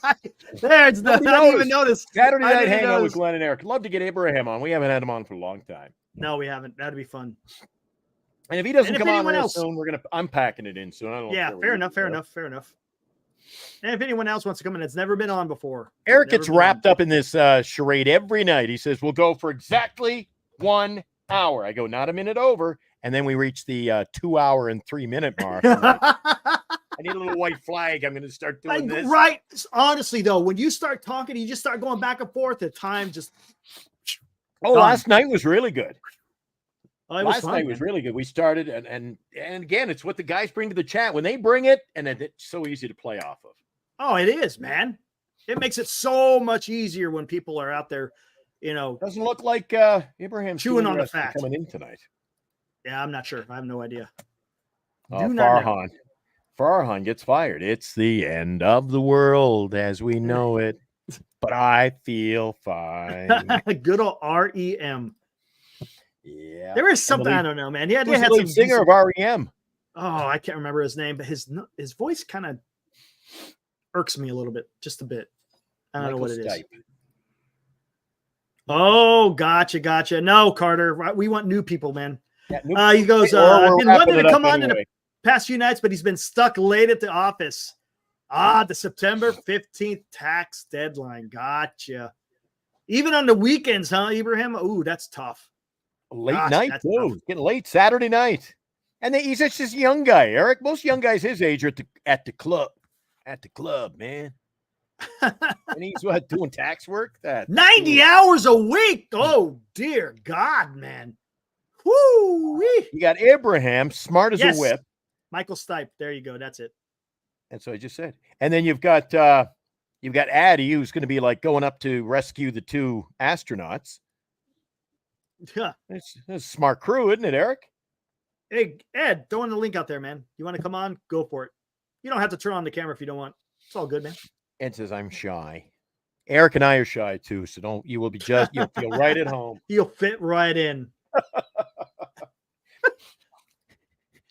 There, it's done. I didn't even notice. Saturday night hangout with Glenn and Eric. Love to get Abraham on. We haven't had him on for a long time. No, we haven't. That'd be fun. And if he doesn't come on real soon, I'm packing it in soon. I don't know. Fair enough. And if anyone else wants to come in, it's never been on before. Eric gets wrapped up in this charade every night. He says, we'll go for exactly 1 hour. I go, not a minute over. And then we reach the 2 hour and 3 minute mark. I need a little white flag. I'm going to start doing this. Right. Honestly, though, when you start talking, you just start going back and forth. The time just. Last night was really good. Oh, Last night was really good. We started, and again, it's what the guys bring to the chat. When they bring it, and it's so easy to play off of. Oh, it is, man. It makes it so much easier when people are out there, Doesn't look like Abraham's chewing on the fat coming in tonight. Yeah, I'm not sure. I have no idea. Farhan gets fired. It's the end of the world as we know it, but I feel fine. Good old REM. Yeah, there is something I don't know, man. Yeah, he had some singer of REM. Oh, I can't remember his name, but his voice kind of irks me a little bit, just a bit. I don't know what it is. Oh, gotcha. No, Carter, we want new people, man. Yeah, he goes, I've been wanting to come on in the past few nights, but he's been stuck late at the office. The September 15th tax deadline. Gotcha. Even on the weekends, huh, Ibrahim? Ooh, that's tough. Late night, too. Getting late Saturday night. And he's just this young guy, Eric. Most young guys his age are at the club. At the club, man. And he's doing tax work? 90 hours a week. Oh, dear God, man. Woo-wee. You got Abraham, smart as a whip. Michael Stipe. There you go. That's it. That's what I just said. And then you've got Addie, who's going to be like going up to rescue the two astronauts. Yeah. It's a smart crew, isn't it, Eric? Hey, Ed, throwing the link out there, man. You want to come on? Go for it. You don't have to turn on the camera if you don't want. It's all good, man. Ed says, I'm shy. Eric and I are shy too, so you'll feel right at home. You'll fit right in.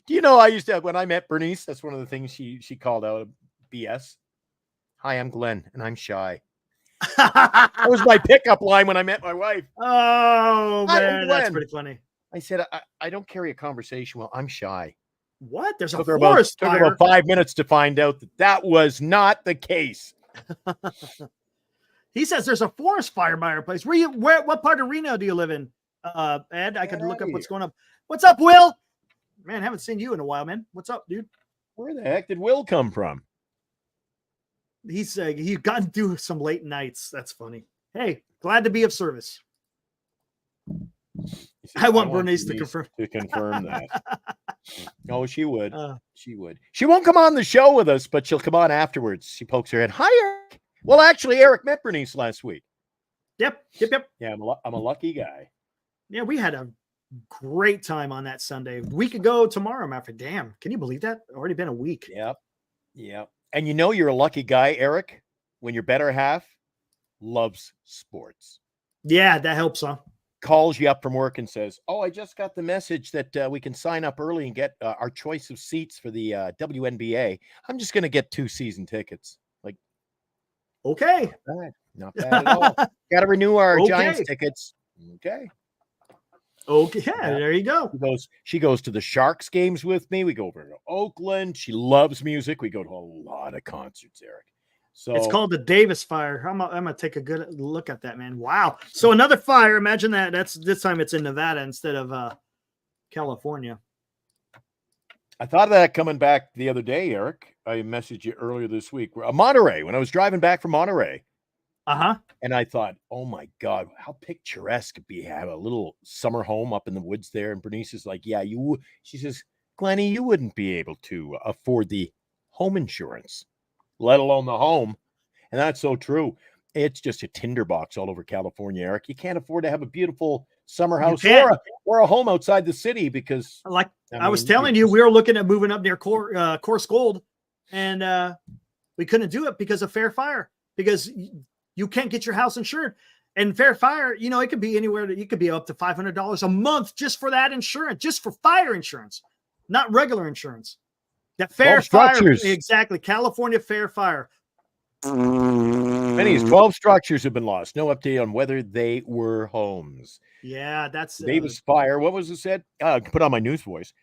Do you know I used to, when I met Bernice, that's one of the things she called out BS. Hi, I'm Glenn, and I'm shy. That was my pickup line when I met my wife. Oh, man, that's pretty funny. I said, I don't carry a conversation well. I'm shy. What? There's a forest fire. Took about 5 minutes to find out that was not the case. He says there's a forest fire by our place. What part of Reno do you live in? Ed, I could look up what's going on. What's up, Will? Man, haven't seen you in a while, man. What's up, dude? Where the heck did Will come from? He's gotten through some late nights. That's funny. Hey, glad to be of service. I want Bernice to confirm that. Oh, she would. Uh, She would. She won't come on the show with us, but she'll come on afterwards. She pokes her head. Hi, Eric. Well, actually, Eric met Bernice last week. Yep. Yeah, I'm a lucky guy. Yeah, we had a great time on that Sunday. A week ago tomorrow, I'm after. Damn, can you believe that? Already been a week. Yep. And you know you're a lucky guy, Eric, when your better half loves sports. Yeah, that helps, huh? Calls you up from work and says, "Oh, I just got the message that we can sign up early and get our choice of seats for the WNBA. I'm just going to get 2 season tickets." Like, okay, not bad at all. Got to renew our Okay. Giants tickets. Okay. Yeah, there you go. She goes to the Sharks games with me. We go over to Oakland. She loves music. We go to a lot of concerts, Eric. So It's called the Davis Fire. I'm gonna take a good look at that, man. Wow. So another fire. Imagine that. That's this time it's in Nevada instead of California. I thought of that coming back the other day, Eric. I messaged you earlier this week. Monterey, when I was driving back from Monterey. And I thought, oh my God, how picturesque it'd be to have a little summer home up in the woods there. And Bernice is like, yeah, she says, Glennie, you wouldn't be able to afford the home insurance, let alone the home. And that's so true. It's just a tinderbox all over California, Eric. You can't afford to have a beautiful summer house or a home outside the city because I was telling you, we were looking at moving up near Course Gold, and we couldn't do it because of Fair Fire, because you can't get your house insured. And Fair Fire, it could be anywhere that you could be up to $500 a month just for that insurance, just for fire insurance, not regular insurance. That Fair Fire, exactly. California Fair Fire. Many 12 structures have been lost. No update on whether they were homes. Yeah, that's Davis Fire. What was it said? Put on my news voice.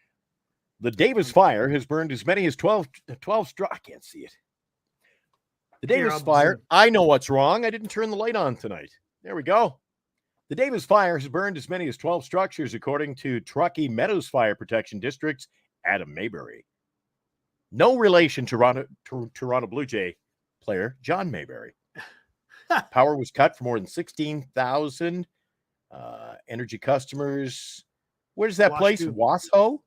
The Davis Fire has burned as many as 12 I can't see it. The Davis Fire. I know what's wrong. I didn't turn the light on tonight. There we go. The Davis Fire has burned as many as 12 structures, according to Truckee Meadows Fire Protection District's Adam Mayberry. No relation to Toronto Blue Jay player John Mayberry. Power was cut for more than 16,000 energy customers. Where's that place? Washoe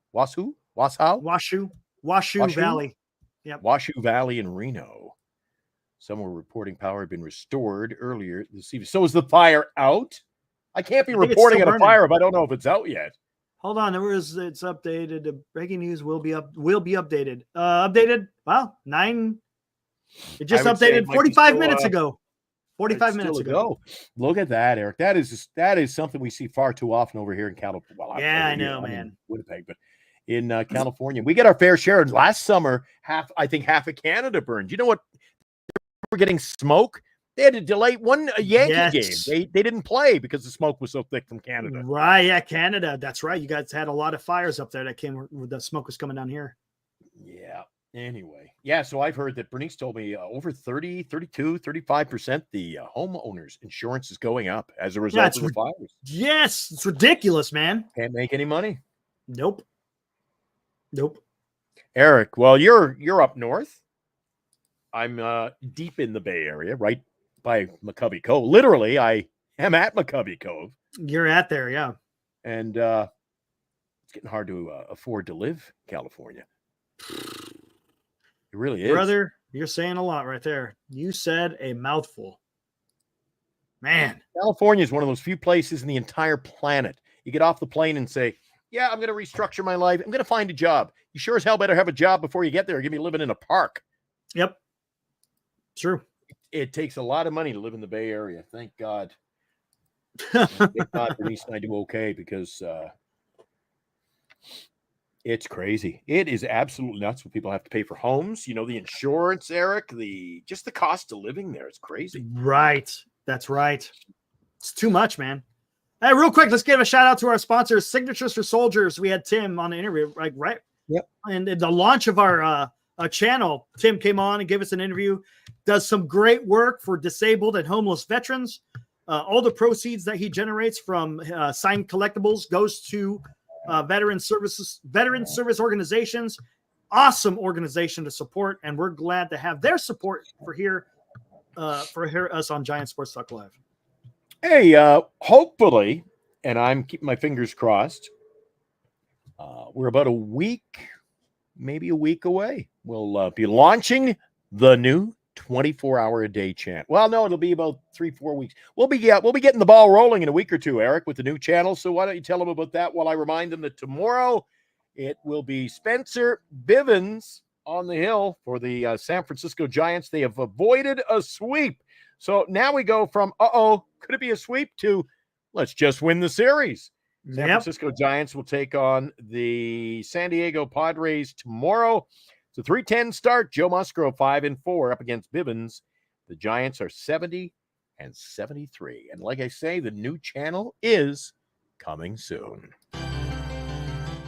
Valley. Yep. Washoe Valley in Reno. Some were reporting power had been restored earlier this evening. So is the fire out? I can't be reporting on a fire if I don't know if it's out yet. Hold on, it's updated. The breaking news will be updated. Updated. Well, 9. It just updated 45 minutes ago. 45 minutes ago. Look at that, Eric. That is something we see far too often over here in California. Well, I know, man. Winnipeg, but in California, we get our fair share. And last summer, half of Canada burned. You know what? We're getting smoke. They had to delay one Yankee game. They didn't play because the smoke was so thick from Canada. Right, yeah, Canada. That's right. You guys had a lot of fires up there that came where the smoke was coming down here. Yeah. Anyway. Yeah, so I've heard that Bernice told me over 30, 32, 35% the homeowners insurance is going up as a result of the fires. Yes, it's ridiculous, man. Can't make any money. Nope. Eric, well, you're up north. I'm deep in the Bay Area, right by McCovey Cove. Literally, I am at McCovey Cove. You're at there, yeah. And it's getting hard to afford to live in California. It really is. Brother, you're saying a lot right there. You said a mouthful. Man. California is one of those few places in the entire planet. You get off the plane and say, yeah, I'm going to restructure my life. I'm going to find a job. You sure as hell better have a job before you get there. Give me living in a park. Yep. True. It takes a lot of money to live in the Bay Area. Thank God. Thank God Bernice and I do okay because it's crazy. It is absolutely nuts what people have to pay for homes. You know, the insurance, Eric, just the cost of living there. It's crazy. Right. That's right. It's too much, man. Hey, real quick, let's give a shout out to our sponsors, Signatures for Soldiers. We had Tim on the interview, right? Yep. And the launch of our channel, Tim came on and gave us an interview. Does some great work for disabled and homeless veterans. All the proceeds that he generates from signed collectibles goes to veteran service organizations. Awesome organization to support, and we're glad to have their support for us on Giant Sports Talk Live. Hey, hopefully, and I'm keeping my fingers crossed. We're about a week, maybe a week away. We'll be launching the new 24-hour-a-day channel. Well, no, it'll be about 3-4 weeks. We'll be getting the ball rolling in a week or two, Eric, with the new channel. So why don't you tell them about that while I remind them that tomorrow it will be Spencer Bivens on the hill for the San Francisco Giants. They have avoided a sweep. So now we go from, could it be a sweep, to let's just win the series. San Francisco Giants will take on the San Diego Padres tomorrow. It's a 3:10 start. Joe Musgrove 5-4 up against Bivens. The Giants are 70-73. And like I say, the new channel is coming soon.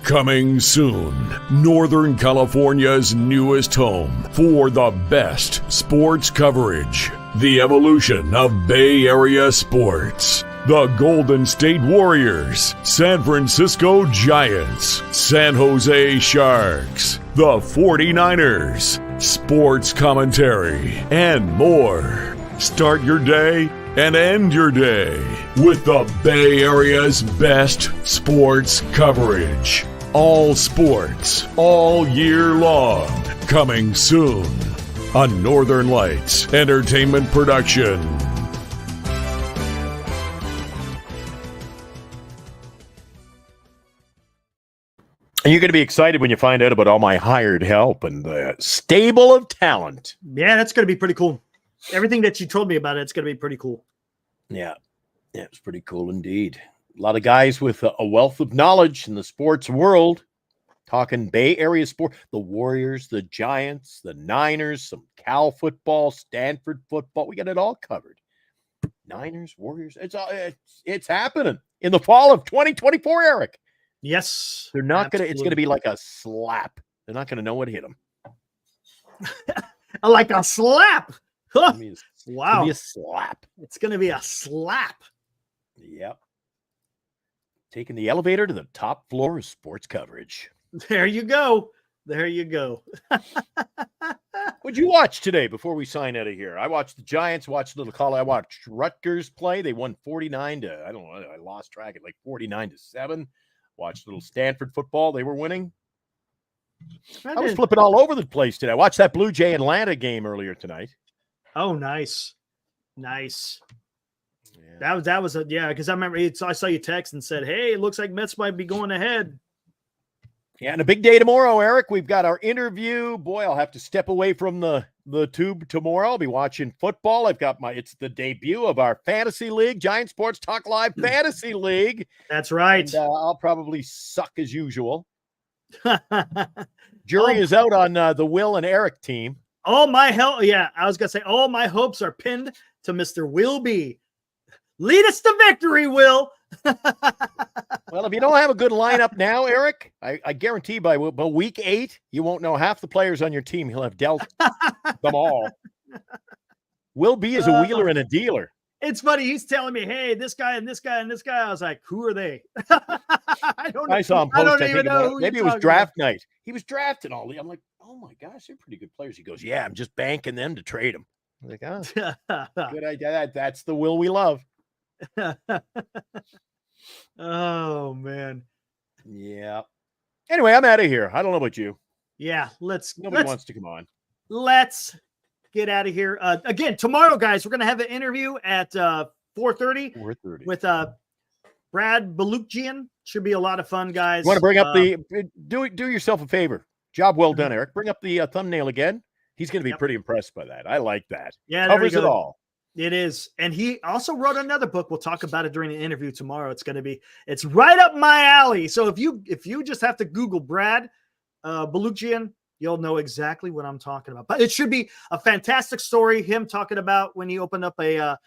Coming soon, Northern California's newest home for the best sports coverage. The evolution of Bay Area sports. The Golden State Warriors, San Francisco Giants, San Jose Sharks, the 49ers, sports commentary, and more. Start your day and end your day with the Bay Area's best sports coverage. All sports, all year long. Coming soon on Northern Lights Entertainment Production. And you're going to be excited when you find out about all my hired help and the stable of talent. Yeah, that's going to be pretty cool. Everything that you told me about it's going to be pretty cool. Yeah, it's pretty cool indeed. A lot of guys with a wealth of knowledge in the sports world, talking Bay Area sport, the Warriors, the Giants, the Niners, some Cal football, Stanford football. We got it all covered. Niners, Warriors, it's happening in the fall of 2024, Eric. Yes. They're not going to, it's going to be like a slap. They're not going to know what hit them. Like a slap. Huh. Wow. It's going to be a slap. It's going to be a slap. Yep. Taking the elevator to the top floor of sports coverage. There you go. There you go. What'd you watch today before we sign out of here? I watched the Giants, watched a little call. I watched Rutgers play. They won 49 to, I don't know, I lost track at like 49-7. Watched a little Stanford football. They were winning. I was flipping all over the place today. I watched that Blue Jay Atlanta game earlier tonight. Oh, nice. Nice. Yeah. That was because I remember I saw you text and said, hey, it looks like Mets might be going ahead. Yeah, and a big day tomorrow, Eric. We've got our interview. Boy, I'll have to step away from the tube tomorrow. I'll be watching football. It's the debut of our fantasy league, Giant Sports Talk Live Fantasy League. That's right. And, I'll probably suck as usual. Jury is out on the Will and Eric team. Oh, my hell. Yeah, I was going to say, all my hopes are pinned to Mr. Will B. Lead us to victory, Will. Well, if you don't have a good lineup now, Eric, I guarantee by week 8, you won't know half the players on your team. He'll have dealt them all. Will B is a wheeler and a dealer. It's funny. He's telling me, hey, this guy and this guy and this guy. I was like, who are they? I don't know. I saw him post. I don't even know who maybe it was draft night. He was drafting all the. I'm like, oh my gosh, they're pretty good players. He goes, yeah, I'm just banking them to trade them. I'm like, good idea. That's the Will we love. Oh man. Yeah. Anyway, I'm out of here. I don't know about you. Yeah, Nobody wants to come on. Let's get out of here. Again, tomorrow, guys, we're gonna have an interview at 4:30 with Brad Balukjian. Should be a lot of fun, guys. You want to bring up do yourself a favor. Job well done, Eric. Bring up the thumbnail again. He's going to be pretty impressed by that. I like that. Yeah, covers it all. It is. And he also wrote another book. We'll talk about it during the interview tomorrow. It's right up my alley. So if you just have to Google Brad Balukjian, you'll know exactly what I'm talking about. But it should be a fantastic story. Him talking about when he opened up a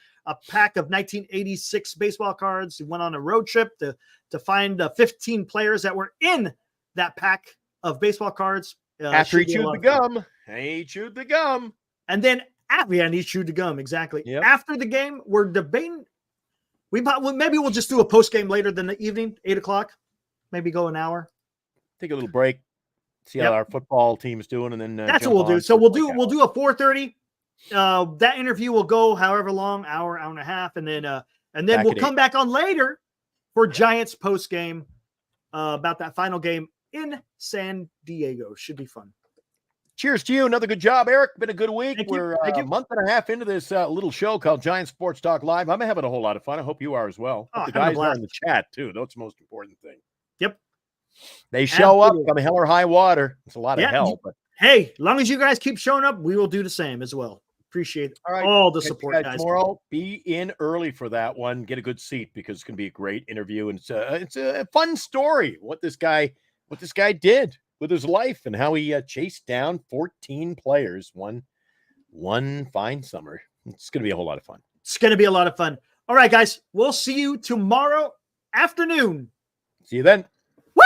pack of 1986 baseball cards. He went on a road trip to find 15 players that were in that pack of baseball cards. After he chewed the gum. He chewed the gum. And then and he chewed the gum. Exactly. Yep. After the game, we're debating. Maybe we'll just do a post game later than the evening, 8:00. Maybe go an hour. Take a little break. See how our football team's doing, and then that's what we'll do. So we'll do a 4:30. That interview will go however long, hour and a half, and then we'll come back on later for Giants post game about that final game in San Diego. Should be fun. Cheers to you. Another good job, Eric. Been a good week. Thank you. We're Thank you. a month and a half into this little show called Giant Sports Talk Live. I'm having a whole lot of fun. I hope you are as well. Oh, The having a guys are blast. in the chat, too. That's the most important thing. Yep. They show Absolutely. up, come hell or high water. It's a lot of Yeah. hell. But Hey, as long as you guys keep showing up, we will do the same as well. Appreciate all right, all the catch you support, guys. Tomorrow, be in early for that one. Get a good seat because it's going to be a great interview. And it's a fun story what this guy did with his life and how he chased down 14 players one fine summer. It's going to be a whole lot of fun. It's going to be a lot of fun. All right, guys. We'll see you tomorrow afternoon. See you then. Woo!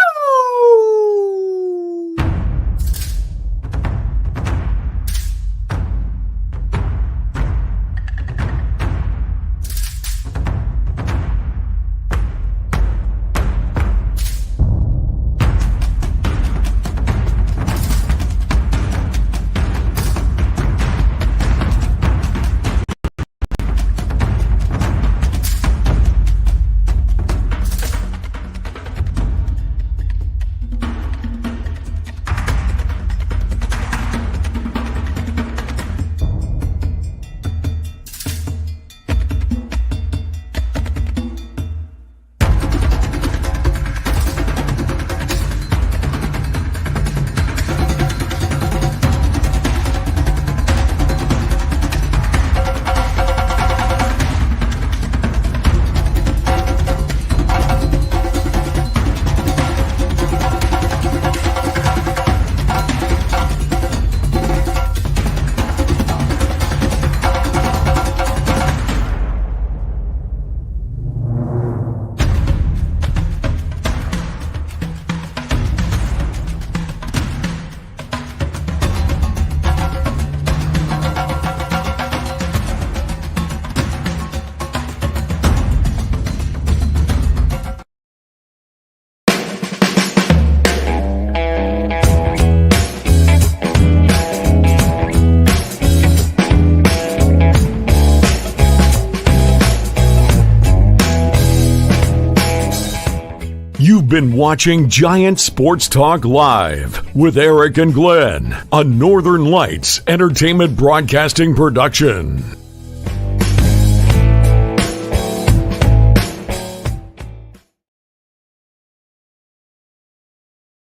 You've been watching Giant Sports Talk Live with Eric and Glenn, a Northern Lights Entertainment Broadcasting production.